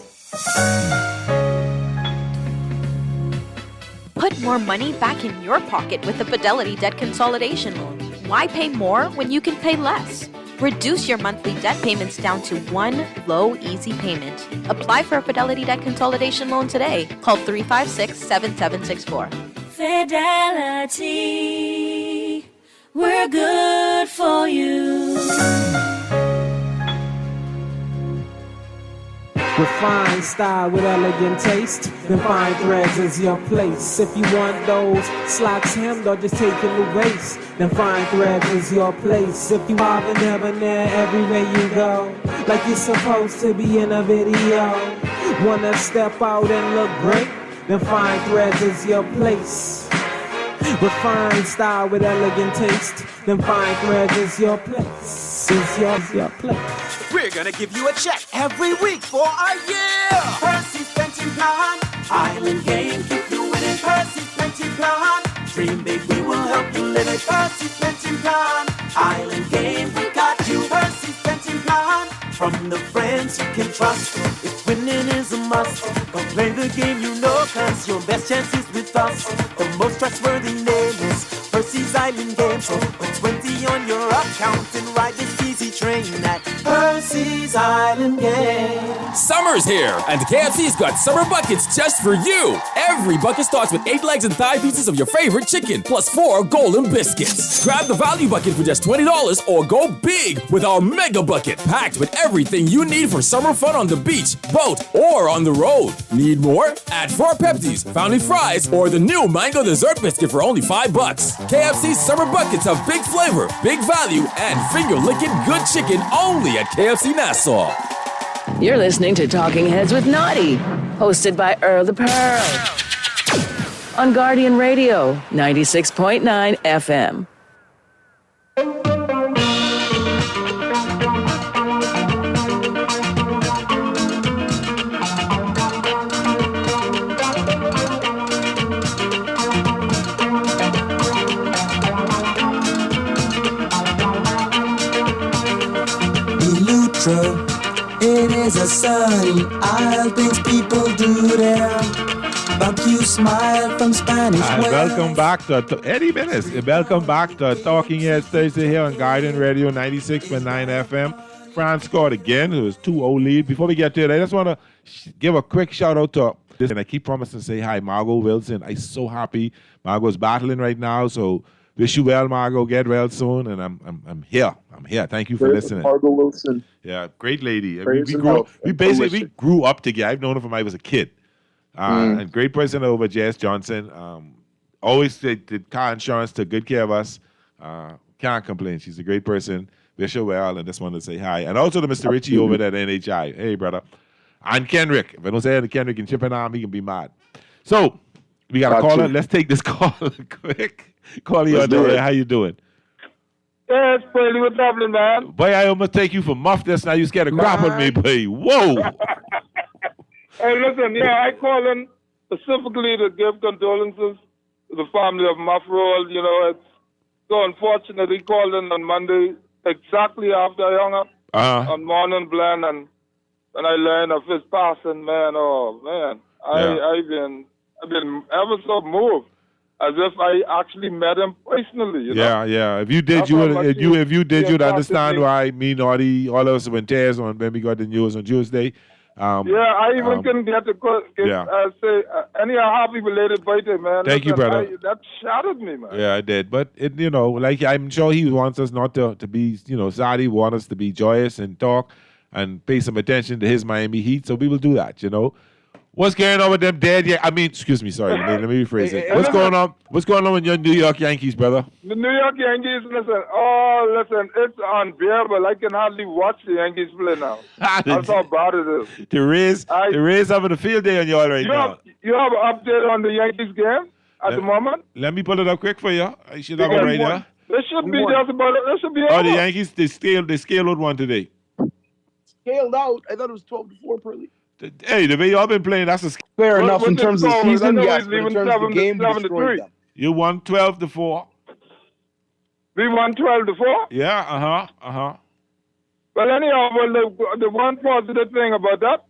Put more money back in your pocket with the Fidelity Debt Consolidation Loan. Why pay more when you can pay less? Reduce your monthly debt payments down to one low, easy payment. Apply for a Fidelity Debt Consolidation Loan today. Call 356-7764. Fidelity, we're good for you. Refined style with elegant taste, then fine threads is your place. If you want those slacks hemmed or just taking the waist, then fine threads is your place. If you are the debonair everywhere you go, like you're supposed to be in a video, wanna step out and look great, then fine threads is your place. Refined style with elegant taste, then fine threads is your place. Is your place. We're gonna give you a check every week for a year. Percy's Pension Plan, Island Game, keep you winning. Percy's Pension Plan, dream big, we will help you live it. Percy's Pension Plan, Island Game, we got you. Percy's Pension Plan, from the friends you can trust. If winning is a must, go play the game you know, cause your best chance is with us. The most trustworthy name is Percy's Island Game. So put 20 on your account and ride this easy train at Percy's Island Game. Summer's here, and KFC's got summer buckets just for you. Every bucket starts with 8 legs and thigh pieces of your favorite chicken, plus 4 golden biscuits. Grab the value bucket for just $20 or go big with our mega bucket, packed with everything you need for summer fun on the beach, boat, or on the road. Need more? Add 4 Pepsis, Fountain Fries, or the new mango dessert biscuit for only $5. KFC's summer buckets have big flavor, big value, and finger-licking good chicken only at KFC Nassau. You're listening to Talking Heads with Naughty, hosted by Earl the Pearl. On Guardian Radio, 96.9 FM. It is a sunny isle, things people do there. Barbecue smile from Spanish And Wells. welcome back to Eddie Minutes. Welcome back to Talking Heads Thursday here on Guardian Radio 96.9 FM. France scored again. It was 2-0 lead. Before we get to it, I just want to give a quick shout out to this, and I keep promising to say hi, Margot Wilson. I'm so happy. Margot's battling right now, so wish you well, Margot. Get well soon, and I'm here. I'm here. Thank you for listening. Margot Wilson. Yeah, great lady. Praise and We health. basically grew up together. I've known her from I was a kid. And great person over Jess Johnson. Always did car insurance, took good care of us. Can't complain. She's a great person. Wish her well, and just wanted to say hi. And also to Mr. Richie over there at NHI. Hey, brother. And Kenrick. If I don't say Kenrick and Chipping Arm, he can be mad. So, we got a caller. Let's take this call quick. Call you on there. How you doing? Yeah, it's pretty. What's happening, man? Boy, I almost take you for muff this. Now you scared to crap on me, boy. Whoa. Hey, listen, I call in specifically to give condolences to the family of Muffroll. You know, it's so unfortunate. He called in on Monday exactly after I hung up on Morning Blend, and when I learned of his passing, man, I've been ever so moved, as if I actually met him personally. You know? Yeah. If you did, you'd understand why me, Naughty, all of us went tears on when we got the news on Tuesday. I even couldn't get to say any happy belated birthday, man. Thank you, brother. That shattered me, man. Yeah, I did. But, I'm sure he wants us not to be, sad. He wants us to be joyous and talk and pay some attention to his Miami Heat. So we will do that, What's going on with them dead? Excuse me, sorry. Let me rephrase it. What's going on? What's going on with your New York Yankees, brother? The New York Yankees, listen, it's unbearable. I can hardly watch the Yankees play now. That's how bad it is. The Rays having a field day on y'all right now. You have an update on the Yankees game at the moment? Let me pull it up quick for you. I should have it right there. There should be just about it. There should be the Yankees, they scaled one today. Scaled out? I thought it was 12-4 per league. Hey, the way y'all been playing, that's fair enough in terms of the season. Yes, but in terms of the game, destroyed them. You won 12-4. We won 12-4. Yeah, Well, anyhow, the one positive thing about that,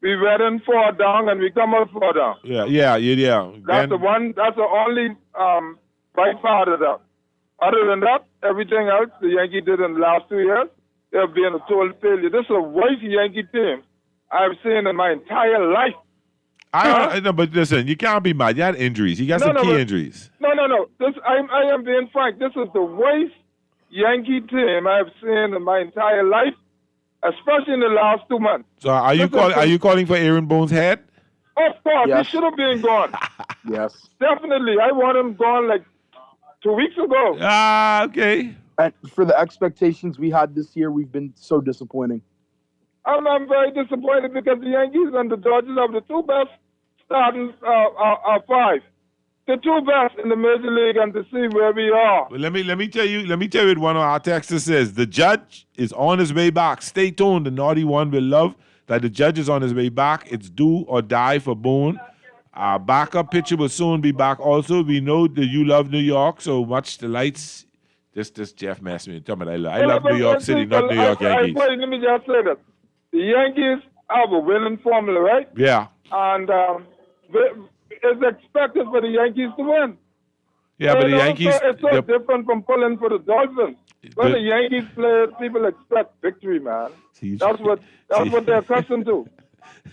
we went in 4 down and we come out 4 down. Yeah. That's the only bright part of that. Other than that, everything else the Yankees did in the last 2 years, they've been a total failure. This is the worst Yankee team I've seen in my entire life. No, but listen, you can't be mad. You had injuries. You got some key injuries. No. I am being frank. This is the worst Yankee team I've seen in my entire life, especially in the last 2 months. So are you calling for Aaron Bones' head? Of course, Yes. he should have been gone. Yes. Definitely. I want him gone like 2 weeks ago. Okay. And for the expectations we had this year, we've been so disappointing. I'm very disappointed because the Yankees and the Dodgers have the 2 best starting 5. The 2 best in the major league, and to see where we are. Well, let me tell you what one of our texters says. The judge is on his way back. Stay tuned. The naughty one will love that the judge is on his way back. It's do or die for Boone. Our backup pitcher will soon be back. Also, we know that you love New York, so much the lights. This Jeff messed me. Tell me I love New York City, not New York Yankees. Let me just say that the Yankees have a winning formula, right? Yeah. And it's expected for the Yankees to win. Yeah, but the Yankees. It's so different from pulling for the Dolphins. When the Yankees play, people expect victory, man. That's what they're accustomed to.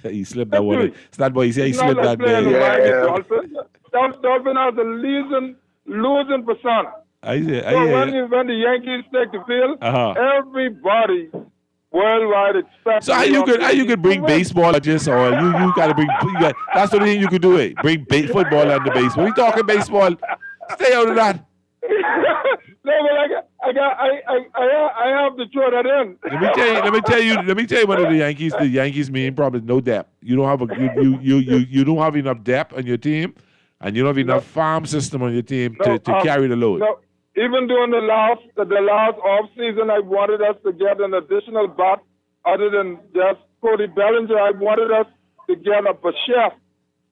He slipped that one. Stat boy, he said he slipped that playing the there. Miami Dolphins. Dolphins has a losing persona. When the Yankees take the field, everybody worldwide expects. So how you could bring baseball or just or you gotta bring that's the only thing you could do it. Bring football and the baseball. We talking baseball. Stay out of that. No, but I have to throw that in. Let me tell you one of the Yankees main problem is no depth. You don't have you don't have enough depth on your team, and you don't have enough farm system on your team to carry the load. No. Even during the last off season, I wanted us to get an additional bat other than just Cody Bellinger. I wanted us to get a Bichette,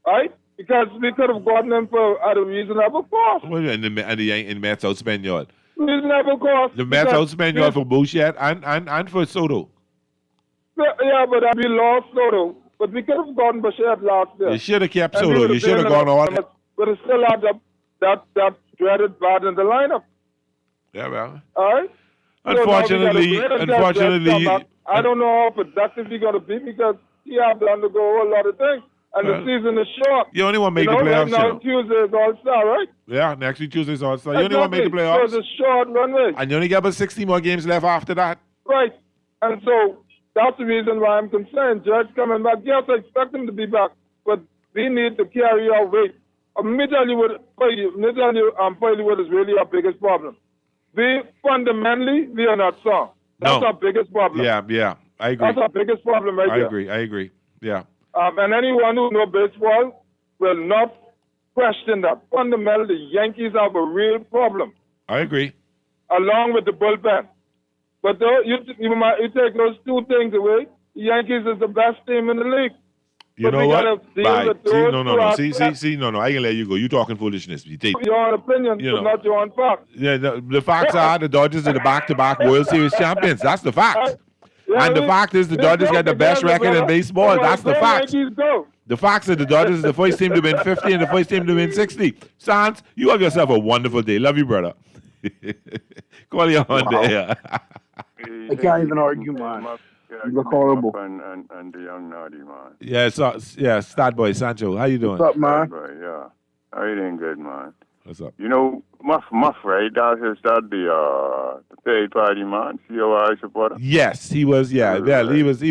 right? Because we could have gotten him at a reasonable cost. Well, and the Mets outspend y'all. Reasonable cost. The Mets outspend y'all for Bichette and for Soto. Yeah, but we lost Soto. But we could have gotten Bichette last year. You should have kept Soto. You should have gone on. But it still had that dreaded bat in the lineup. Yeah, well. All right? Unfortunately, I don't know how productive he's going to be because he has to undergo a whole lot of things. And the season is short. You only want to make the playoffs. Now Tuesday is All-Star, right? Yeah, next week Tuesday is All-Star. You only want to make the playoffs. So it's a short runway. And you only got about 60 more games left after that. Right. And so that's the reason why I'm concerned. Judge coming back. Yes, I expect him to be back. But we need to carry our weight. Let me tell you what is really our biggest problem. We are not strong. That's our biggest problem. Yeah, I agree. That's our biggest problem right there. I agree. Yeah. And anyone who knows baseball will not question that. Fundamentally, the Yankees have a real problem. I agree. Along with the bullpen. But though you take those 2 things away, the Yankees is the best team in the league. You know what? Bye. See, no. I can let you go. You talking foolishness. You take your own opinion, but not your own facts. Yeah, the facts are the Dodgers are the back-to-back World Series champions. That's the fact. And the fact is the Dodgers got the best record in baseball. That's the fact. The facts are the Dodgers is the first team to win 50 and the first team to win 60. Sans, you have yourself a wonderful day. Love you, brother. Call you on there. I can't even argue, man. You look horrible. And the young naughty man. Yeah, Stat Boy Sancho. How you doing? What's up, man? Yeah. How you doing? Good, man. What's up? You know, Muff, right? That's the third party man, COI supporter. Yes, he was. Yeah, he was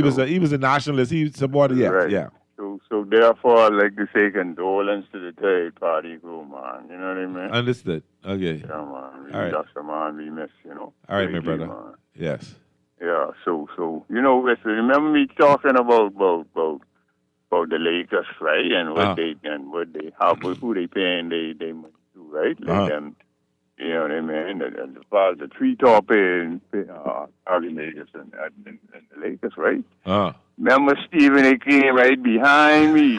a nationalist. He supported. Yeah, right. yeah. So therefore, I'd like to say condolence to the third party crew, man. You know what I mean? Understood. Okay. Yeah, man. All right. That's the man we miss, you know. All right, my brother. Man. Yes. Yeah. So you know, remember me talking about the Lakers, right? And what who they paying they money to, right? Like them, you know what I mean? The three-top Lakers and the Lakers, right? Remember Stephen? They came right behind me.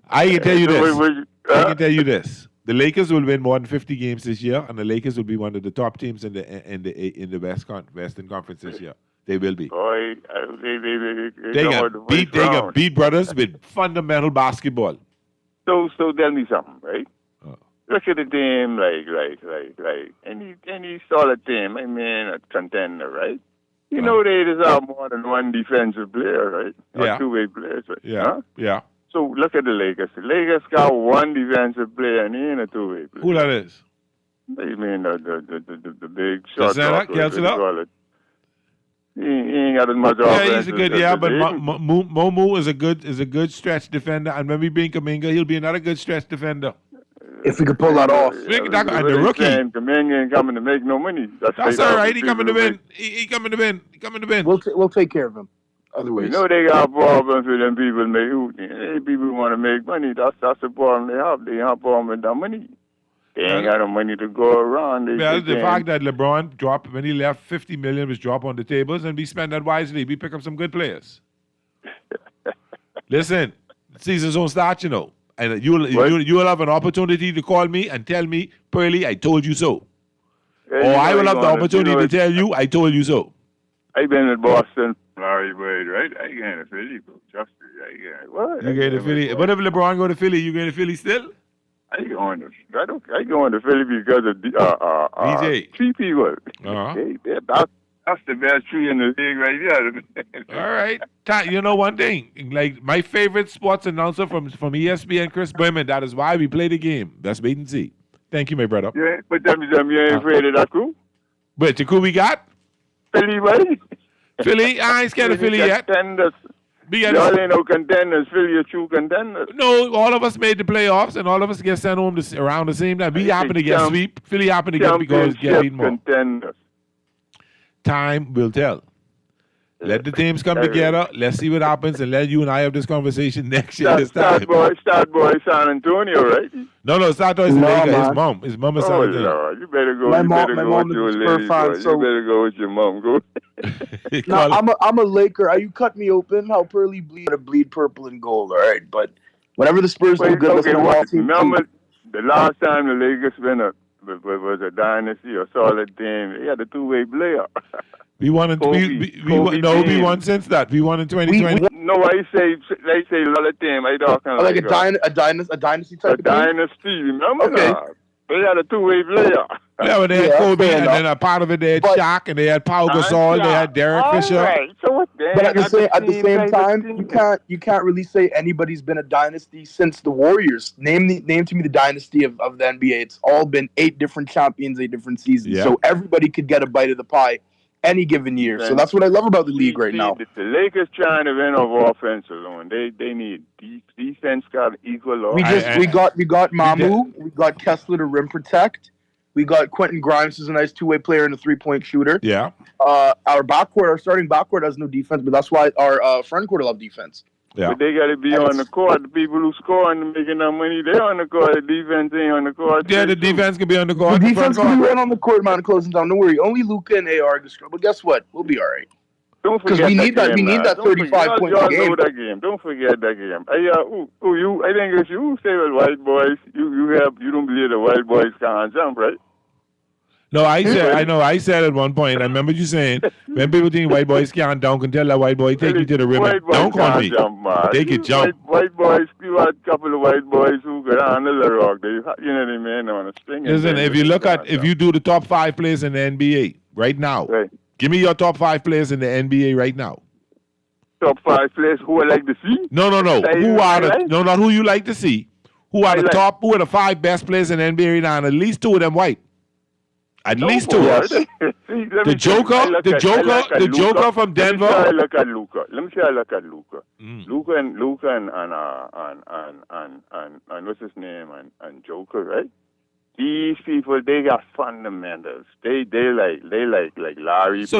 I can tell you this. I can tell you this: the Lakers will win more than 50 games this year, and the Lakers will be one of the top teams in the Western Conference this year. They will be. Boy, They can beat brothers with fundamental basketball. So tell me something, right? Look at the team like any solid team. I mean, a contender, right? You know they deserve more than one defensive player, right? Yeah. Or two-way players, right? Yeah. Huh? Yeah. So look at the Lakers. The Lakers got one defensive player and he ain't a two-way player. Who that is? I mean the big short Center, talker. He ain't got as much Yeah, offense. he's a good. But Momu is a good stretch defender, and when we bring Kuminga, he'll be another good stretch defender. If we could pull that off. And the rookie. Kuminga ain't coming to make no money. That's all right. He coming to win. He coming to win. He coming to win. We'll take care of him. Otherwise, you know they got problems with them people. People want to make money. That's the problem they have. They have problem with that money. They ain't got no money to go around. The fact that LeBron dropped when he left, $50 million was dropped on the tables, and we spend that wisely. We pick up some good players. Listen, seasons don't start, you know, and you'll have an opportunity to call me and tell me, Pearly, I told you so. Yeah, or I will have the opportunity to tell you, I told you so. I've been in Boston, Larry Bird, right? I get to Philly, bro. Trust me. What? You going to Philly? What if LeBron go to Philly? You going to Philly still? I go into Philly because of DJ. Three people. That's the best tree in the league right there. All right. You know one thing, like my favorite sports announcer from ESPN, Chris Berman. That is why we play the game. Let's wait and see. Thank you, my brother. Yeah, but tell me something, you ain't afraid of that crew? But the crew we got? Philly, buddy. Philly? I ain't scared of Philly yet. Y'all ain't no contenders. Philly a true contender. No, all of us made the playoffs, and all of us get sent home around the same time. We happen to get sweep. Philly happen to get beaten more. Contenders. Time will tell. Let the teams come together. Let's see what happens, and let you and I have this conversation next year. Start boy, San Antonio, right? No, Start boy is Lakers. His mom is San Antonio. Lord. You better go. You better go with your lady, boy. You better go with your mom. Go. No, I'm a Laker. You cut me open. How Pearly bleed purple and gold. All right, but whenever the Spurs do good, remember the last time the Lakers was a dynasty or solid team. They had a two-way player. We won we won since that. We won in 2020. No, I say a lot of team. I talking like a dynasty type of team? Dynasty, remember that? They had a two-way player. Yeah, but they had Kobe, and then a part of it they had Shaq, and they had Pau Gasol, they had Derek Fisher. Right. So what? But at the same time, you can't really say anybody's been a dynasty since the Warriors. Name to me the dynasty of the NBA. It's all been 8 different champions, 8 different seasons. Yeah. So everybody could get a bite of the pie any given year. So that's what I love about the league right now. The Lakers trying to win off offense alone. They need defense got equal. We got Mamu. We got Kessler to rim protect. We got Quentin Grimes, who's a nice two-way player and a three-point shooter. Yeah. Our starting backcourt has no defense, but that's why our front court will have defense. Yeah. But they got to be on the court. The people who score and making that money, they're on the court. The defense ain't on the court. Yeah, the defense can be on the court. The defense can be right on the court, man, closing down. Don't worry. Only Luka and AR can score. But guess what? We'll be all right. Don't forget we need that 35-point game. Know that game. Don't forget that game. I think it's you say with white boys. You don't believe the white boys can't jump, right? No, I said at one point, I remember you saying, when people think white boys can't dunk, and tell that white boy, take you to the rim and dunk on me. They can jump. White boys, you had a couple of white boys who could handle the rock. You know what I mean? On a string. Listen, if you do the top 5 players in the NBA right now, give me your top 5 players in the NBA right now. Top 5 players who I like to see? No. Not who you like to see. Who are the 5 best players in the NBA right now, and at least 2 of them white. At least 2. The Joker from Denver. Let me say I look at Luka. Luka and what's his name and Joker, right? These people, they got fundamentals. They like Larry. So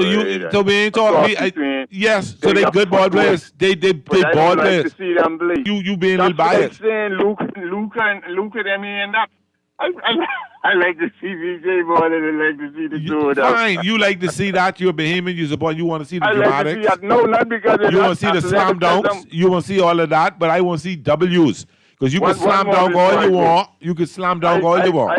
we ain't talking. Yes, so they good ball players. They ball players. Like to see them play. You being a little biased. I'm saying Luka them and that. I like to see VJ more than I like to see the two of them. Fine, you like to see that. You're a Bahamian. You want to see the dramatics. Like to see that. No, not because you want to see the slam dunks. You want to see all of that, but I want to see W's. Because you can One slam more dunk is all right you there. want. You can slam dunk all you want.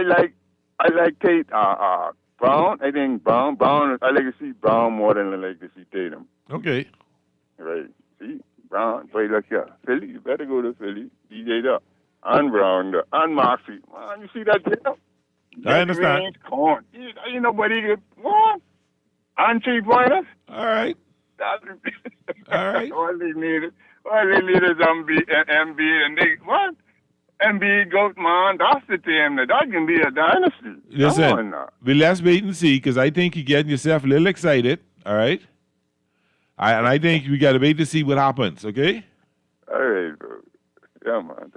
I like Tate Brown. I think Brown. I like to see Brown more than I like to see Tatum. Okay. Right. See Brown. Play like here. Philly. You better go to Philly. DJ there. And Brown there. And Moxie. Man, you see that there? I understand. Range, corn. Ain't nobody get one. And 3-pointers. All right. All right. All they need is MB, and they what? MB goat man. That's the team. That can be a dynasty. Come on Listen, now. let's wait and see because I think you're getting yourself a little excited. All right. And I think we got to wait to see what happens. Okay. All right, bro. Yeah, man.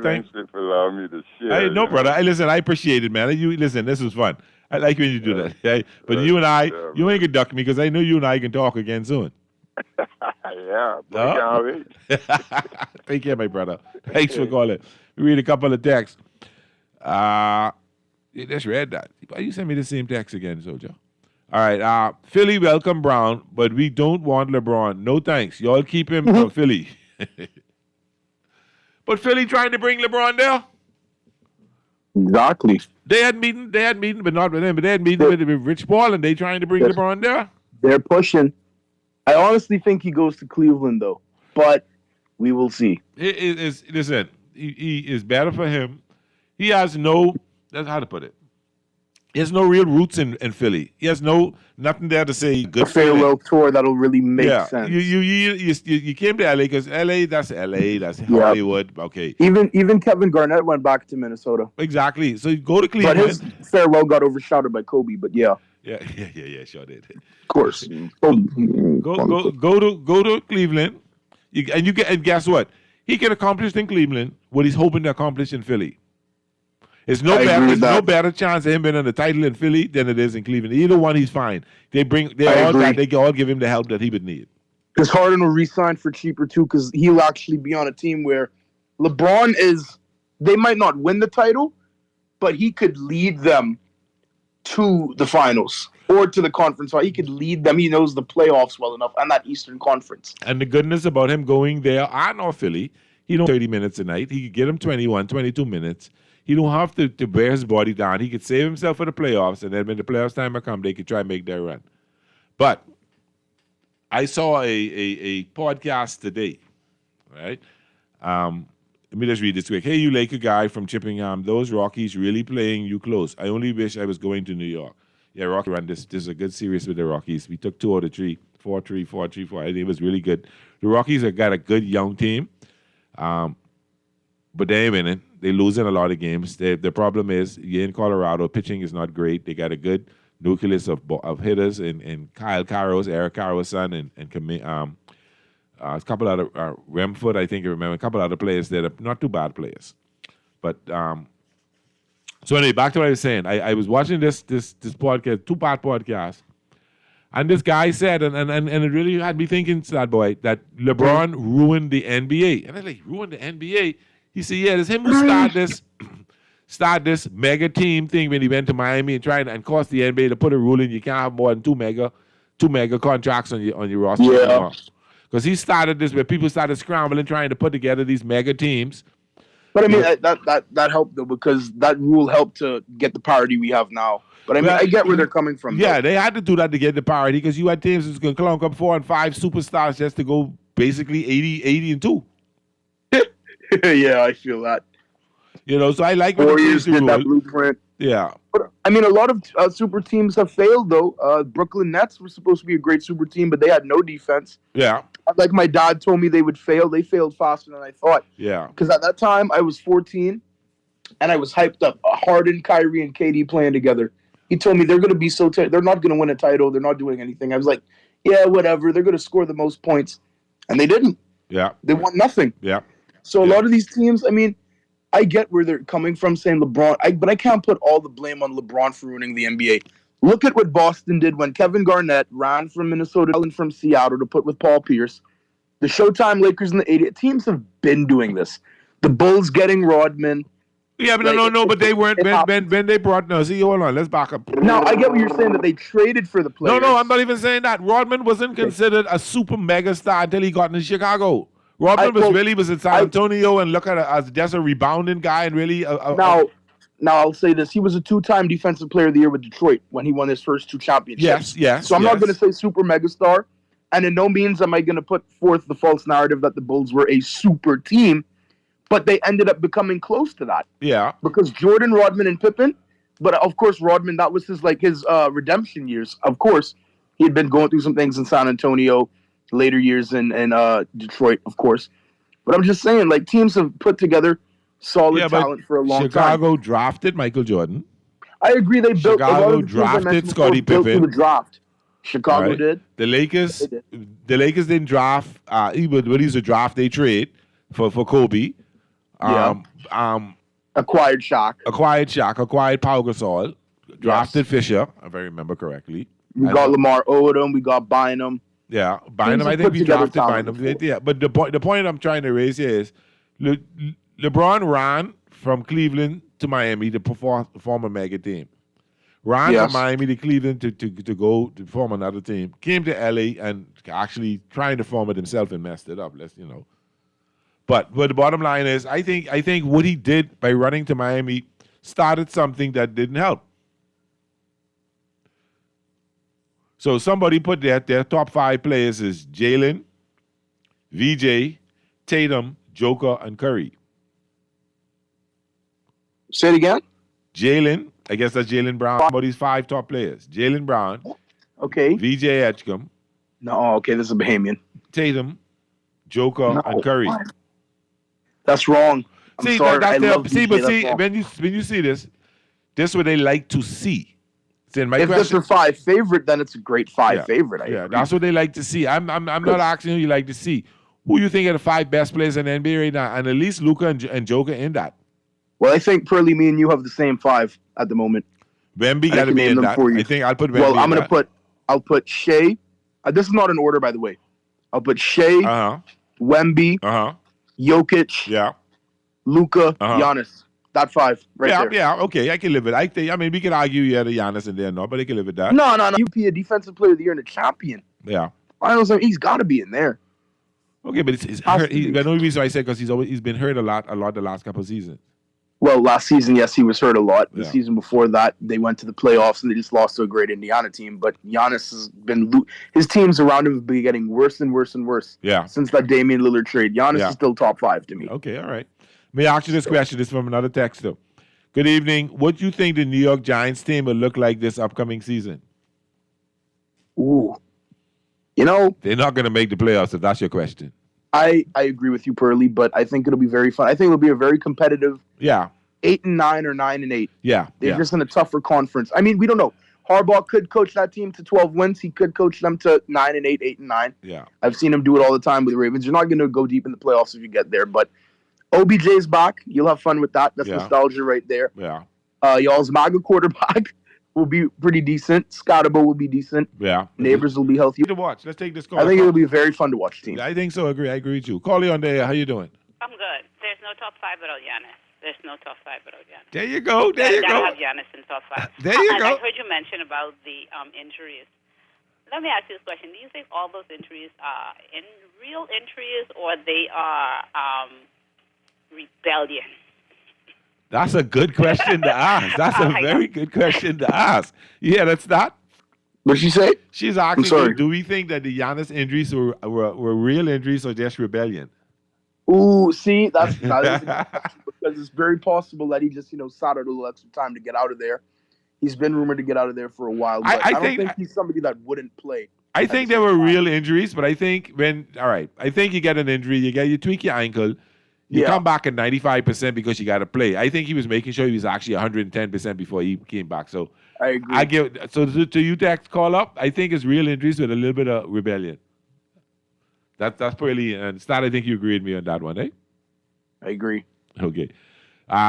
Thanks for allowing me to share. Hey, no, you know. brother. Hey, listen, I appreciate it, man. You listen. This was fun. I like when you do that. Okay? But you and I, you ain't gonna duck me because I know you and I can talk again soon. Yeah. No? Take care, my brother. Thanks for calling. We read a couple of texts. You just read that. You sent me the same text again, Soldier. All right. Philly welcome Brown, but we don't want LeBron. No thanks. Y'all keep him from Philly. But Philly trying to bring LeBron there? Exactly. They had meeting, but not with him. But they had meeting with Rich Paul, and they trying to bring LeBron there? They're pushing. I honestly think he goes to Cleveland, though. But we will see. Listen, he is better for him. He has that's how to put it. He has no real roots in Philly. He has nothing there to say good a farewell tour that'll really make sense. You came to LA because LA, that's Hollywood. Okay. Even Kevin Garnett went back to Minnesota. Exactly. So you go to Cleveland. But his farewell got overshadowed by Kobe, but yeah. Yeah, sure did. Of course. Go to Cleveland. And guess what? He can accomplish in Cleveland what he's hoping to accomplish in Philly. There's no better chance of him winning the title in Philly than it is in Cleveland. Either one, he's fine. They all give him the help that he would need. Because Harden will re-sign for cheaper too, because he'll actually be on a team where LeBron they might not win the title, but he could lead them to the finals or to the conference. He could lead them. He knows the playoffs well enough and that Eastern Conference. And the goodness about him going there and or Philly, he don't 30 minutes a night. He could get him 21, 22 minutes. He don't have to wear his body down. He could save himself for the playoffs, and then when the playoffs time come, they could try and make their run. But I saw a podcast today, right? Let me just read this quick. Hey, you Laker guy from Chippingham, those Rockies really playing you close. I only wish I was going to New York. Yeah, Rocky run this is a good series with the Rockies. We took 2 out of 3, 4-3, 4-3, 4. I think it was really good. The Rockies have got a good young team, but they ain't winning. They're losing a lot of games. The problem is, you're in Colorado, pitching is not great. They got a good nucleus of hitters in Kyle Caro's, Eric Caro's son, and a couple other, Remford, I think I remember, a couple other players that are not too bad players. But, so anyway, back to what I was saying. I was watching this podcast, 2-part podcast, and this guy said, and it really had me thinking, sad boy, that LeBron ruined the NBA. And I was like, ruined the NBA? He said, yeah, it's him who start this mega team thing when he went to Miami and tried and cost the NBA to put a rule in you can't have more than two mega contracts on your roster. Yeah. Because he started this where people started scrambling trying to put together these mega teams. But I mean, that helped though, because that rule helped to get the parity we have now. But I mean, I get where they're coming from. Yeah, though. They had to do that to get the parity because you had teams that's going to clunk up 4 and 5 superstars just to go basically 80-2. Yeah, I feel that. So I like when Warriors did that blueprint. Yeah. But, I mean, a lot of super teams have failed, though. Brooklyn Nets were supposed to be a great super team, but they had no defense. Yeah. Like my dad told me they would fail. They failed faster than I thought. Yeah. Because at that time, I was 14, and I was hyped up. Harden, Kyrie, and KD playing together. He told me they're going to be so they're not going to win a title. They're not doing anything. I was like, yeah, whatever. They're going to score the most points. And they didn't. Yeah. They won nothing. Yeah. So a lot of these teams, I mean, I get where they're coming from saying LeBron, but I can't put all the blame on LeBron for ruining the NBA. Look at what Boston did when Kevin Garnett ran from Minnesota and from Seattle to put with Paul Pierce. The Showtime Lakers in the 80s, teams have been doing this. The Bulls getting Rodman. Yeah, but no, but they weren't. When they brought, hold on, let's back up. Now, I get what you're saying, that they traded for the players. No, I'm not even saying that. Rodman wasn't considered a super mega star until he got into Chicago. Rodman was in San Antonio and look at it as just a rebounding guy and really. Now I'll say this: he was a 2-time Defensive Player of the Year with Detroit when he won his first 2 championships. Yes. So I'm not going to say super megastar, and in no means am I going to put forth the false narrative that the Bulls were a super team, but they ended up becoming close to that. Yeah. Because Jordan, Rodman, and Pippen, but of course Rodman, that was his redemption years. Of course, he had been going through some things in San Antonio, later years in Detroit, of course. But I'm just saying, like, teams have put together solid talent for a long time. Chicago drafted Michael Jordan. I agree. They built Chicago drafted Scottie Pippen. The draft. Chicago Right. did. The Lakers didn't draft. He was a draft day trade for Kobe. Acquired Shaq. Acquired Pau Gasol. Drafted Fisher, if I remember correctly. We got Lamar Odom. We got Bynum. Yeah, Bynum. I think we drafted Bynum. Yeah, but the point I'm trying to raise here is LeBron ran from Cleveland to Miami to form a mega team. Ran from Miami to Cleveland to go to form another team. Came to LA and actually trying to form it himself and messed it up. But the bottom line is, I think what he did by running to Miami started something that didn't help. So somebody put their top 5 players is Jalen, VJ, Tatum, Joker, and Curry. Say it again. Jalen, I guess that's Jalen Brown. About these 5 top players: Jalen Brown, okay, VJ Edgecombe. No, okay, this is a Bahamian. Tatum, Joker, and Curry. That's wrong. I'm sorry. When you see this is what they like to see. If it's a 5 favorite, then it's a great 5 favorite. I agree. That's what they like to see. I'm not asking who you like to see. Who you think are the 5 best players in the NBA right now, and at least Luka and Joker in that. Well, I think Pearly, me and you have the same 5 at the moment. Wemby got to be in that. I think I'll put Wemby. Well, I'll put Shea. This is not in order, by the way. I'll put Shea, Wemby, Jokic, Luka, Giannis. That 5 there. Yeah, okay, I can live with it. I mean, we can argue you had a Giannis in there, but I can live with that. No. You be a Defensive Player of the Year and a champion. Yeah. He's got to be in there. Okay, but it's hurt. The only reason I said because he's been hurt a lot the last couple of seasons. Well, last season, yes, he was hurt a lot. The season before that, they went to the playoffs and they just lost to a great Indiana team. But Giannis has been his teams around him have been getting worse and worse and worse. Yeah. Since that Damian Lillard trade, Giannis is still top 5 to me. Okay, all right. Let me ask you this question. This is from another texter. Good evening. What do you think the New York Giants team will look like this upcoming season? Ooh. They're not going to make the playoffs if that's your question. I agree with you, Pearly, but I think it'll be very fun. I think it'll be a very competitive 8-9 or 9-8. Yeah. They're just in a tougher conference. I mean, we don't know. Harbaugh could coach that team to 12 wins. He could coach them to 9-8, 8-9. Yeah. I've seen him do it all the time with the Ravens. You're not going to go deep in the playoffs if you get there, but OBJ's back. You'll have fun with that. That's nostalgia right there. Yeah. Y'all's MAGA quarterback will be pretty decent. Scottable will be decent. Yeah. Neighbors will be healthy. To watch. Let's take this call. I think it'll be a very fun to watch team. I think so. I agree with you. Carly on there. How you doing? I'm good. There's no top 5 without Giannis. There's no top 5 without Giannis. There you go. There you go. I have Giannis in top 5. There you and go. I heard you mention about the injuries. Let me ask you this question. Do you think all those injuries are real injuries or they are rebellion? That's a good question to ask. That's a very good question to ask. Yeah, that's not. What'd she say? She's asking, do we think that the Giannis injuries were real injuries or just rebellion? Ooh, see, that is a good question because it's very possible that he just, sat out a little extra time to get out of there. He's been rumored to get out of there for a while, but I don't think he's somebody that wouldn't play. I think there were real injuries, but I think I think you get an injury, you tweak your ankle, you come back at 95% because you got to play. I think he was making sure he was actually 110% before he came back. So I agree. To you text call up, I think it's real injuries with a little bit of rebellion. That's probably, and Stat, I think you agreed with me on that one, eh? I agree. Okay.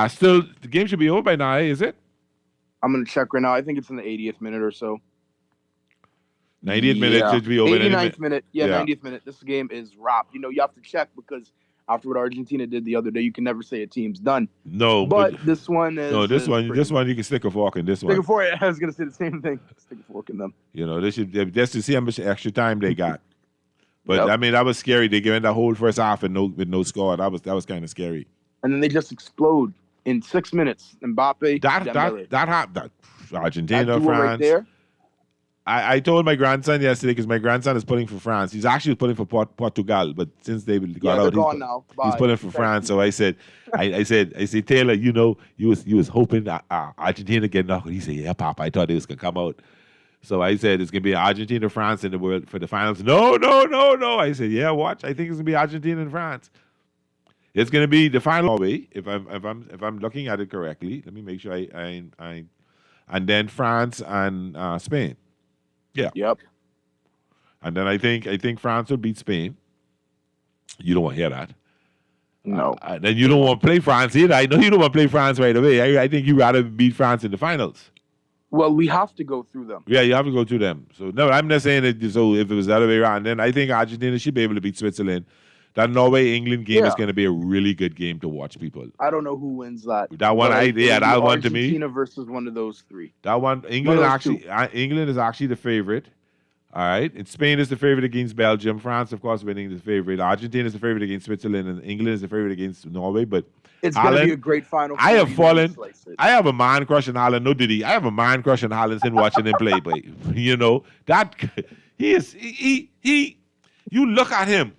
Still, the game should be over by now, is it? I'm going to check right now. I think it's in the 80th minute or so. 90th minute should be over. 89th minute. Yeah, 90th minute. This game is wrapped. You have to check because after what Argentina did the other day, you can never say a team's done. No. But this one is... No, this one you can stick a fork in this one. Stick a fork. I was going to say the same thing. Stick a fork in them. They should, just to see how much extra time they got. But I mean, that was scary. They gave the whole first half with no score. That was kind of scary. And then they just explode in 6 minutes. Mbappe, That happened. Argentina, that duo France. right there. I told my grandson yesterday because my grandson is pulling for France. He's actually pulling for Portugal, but since they got out, he's pulling for France. So I said, I said, Taylor, you was hoping that Argentina get knocked. He said, yeah, Papa, I thought they was gonna come out. So I said it's gonna be Argentina, France in the world for the finals. No. I said, yeah, watch. I think it's gonna be Argentina and France. It's gonna be the final way if I'm looking at it correctly. Let me make sure I and then France and Spain. Yeah. Yep. And then I think France will beat Spain. You don't want to hear that. No. Then you don't want to play France either. I know you don't want to play France right away. I think you'd rather beat France in the finals. Well, we have to go through them. Yeah, you have to go through them. So no, I'm not saying that. So if it was the other way around, then I think Argentina should be able to beat Switzerland. That Norway-England game is going to be a really good game to watch, people. I don't know who wins that. That one, that one to me. Argentina versus one of those three. That one, England is actually the favorite. All right, and Spain is the favorite against Belgium. France, of course, winning the favorite. Argentina is the favorite against Switzerland, and England is the favorite against Norway. But it's going to be a great final. I have a man crush on Haaland. No, did he? I have a man crush on Haaland since watching him play. But you know that he is. You look at him.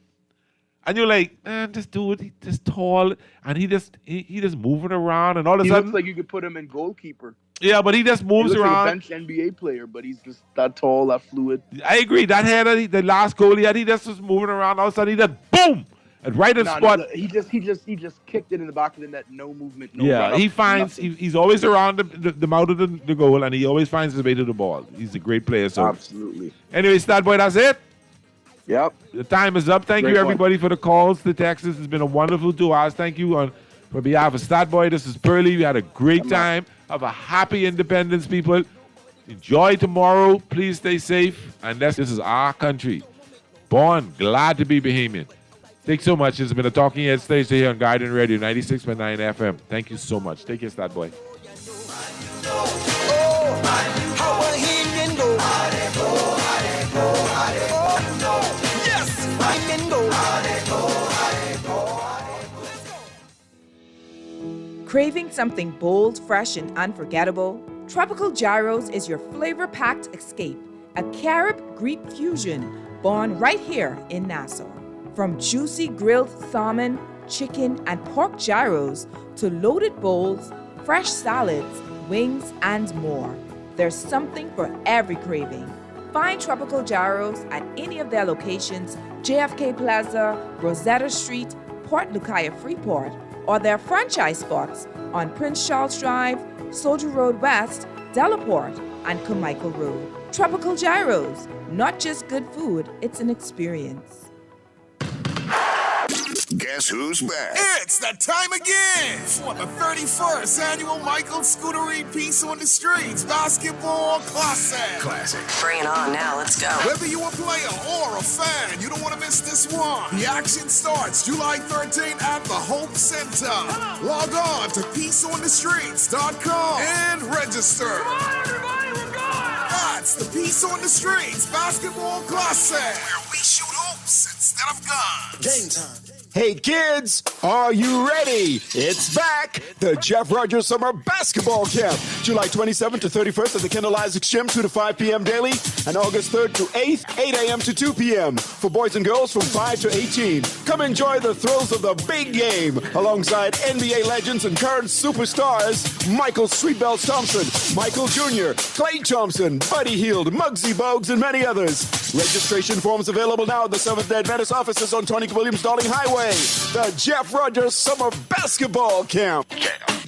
And you're like, man, this dude, he's just tall, and he just moving around, and all of a sudden, looks like you could put him in goalkeeper. Yeah, but he just moves he looks around. Like a bench NBA player, but he's just that tall, that fluid. I agree. That header, the last goal he had, he just was moving around. All of a sudden, he just boom, and right in spot. He just kicked it in the back of the net, no movement. No yeah, he finds he's always around the mouth of the goal, and he always finds his way to the ball. He's a great player. So absolutely. Anyway, Stat Boy, that's it. Yep. The time is up. Thank you, everybody, for the calls, the texts. This has been a wonderful 2 hours. Thank you on behalf of Stat Boy. This is Pearly. We had a great time. Have a happy Independence, people. Enjoy tomorrow. Please stay safe. And this is our country. Born glad to be Bahamian. Thanks so much. This has been a Talking Heads Thursday here on Guardian Radio 96.9 FM. Thank you so much. Take care, Stat Boy. Craving something bold, fresh, and unforgettable? Tropical Gyros is your flavor-packed escape, a Carib-Greek fusion born right here in Nassau. From juicy grilled salmon, chicken, and pork gyros to loaded bowls, fresh salads, wings, and more, there's something for every craving. Find Tropical Gyros at any of their locations, JFK Plaza, Rosetta Street, Port Lucaya Freeport, or their franchise spots on Prince Charles Drive, Soldier Road West, Delaport, and Carmichael Road. Tropical Gyros, not just good food, it's an experience. Guess who's back? It's that time again for the 31st annual Michael Scuderi Peace on the Streets Basketball Classic. Bring it on now, let's go. Whether you're a player or a fan, you don't want to miss this one. The action starts July 13th at the Hope Center. Log on to peaceonthestreets.com and register. Come on, everybody, we're going! That's the Peace on the Streets Basketball Classic, where we shoot hoops instead of guns. Game time. Hey kids, are you ready? It's back! The Jeff Rogers Summer Basketball Camp. July 27th to 31st at the Kendall Isaac Gym, 2 to 5 p.m. daily, and August 3rd to 8th, 8 a.m. to 2 p.m. for boys and girls from 5 to 18. Come enjoy the thrills of the big game alongside NBA legends and current superstars Michael Sweetbells Thompson, Michael Jr., Klay Thompson, Buddy Hield, Muggsy Bogues, and many others. Registration forms available now at the Seventh-day Adventist offices on Tony Williams Darling Highway. The Jeff Rogers Summer Basketball Camp.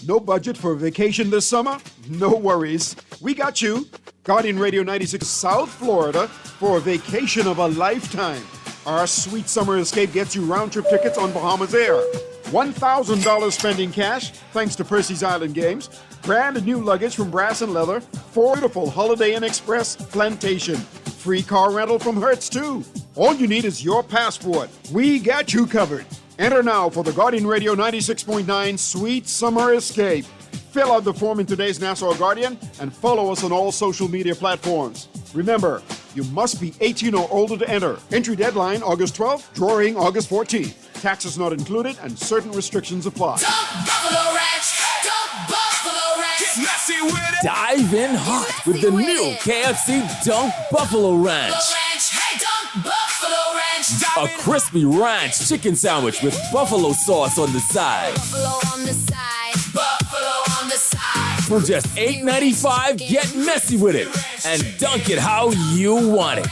No budget for vacation this summer? No worries. We got you. Guardian Radio 96 South Florida for a vacation of a lifetime. Our sweet summer escape gets you round-trip tickets on Bahamas Air. $1,000 spending cash, thanks to Percy's Island Games. Brand new luggage from Brass and Leather. 4 beautiful Holiday Inn Express Plantation. Free car rental from Hertz, too. All you need is your passport. We got you covered. Enter now for the Guardian Radio 96.9 Sweet Summer Escape. Fill out the form in today's Nassau Guardian and follow us on all social media platforms. Remember, You must be 18 or older to enter. Entry deadline August 12th, drawing August 14th. Taxes not included and certain restrictions apply. Buffalo Ranch. Dunk Buffalo Ranch. Get messy with it. Dive in hot with the new KFC Dunk Buffalo Ranch. Hey, Dunk Buffalo Ranch. A crispy ranch chicken sandwich with buffalo sauce on the side. Buffalo on the side. Buffalo on the side. For just $8.95, get messy with it and dunk it how you want it.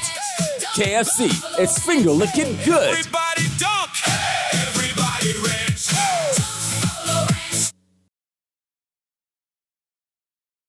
KFC, it's finger licking good. Everybody dunk.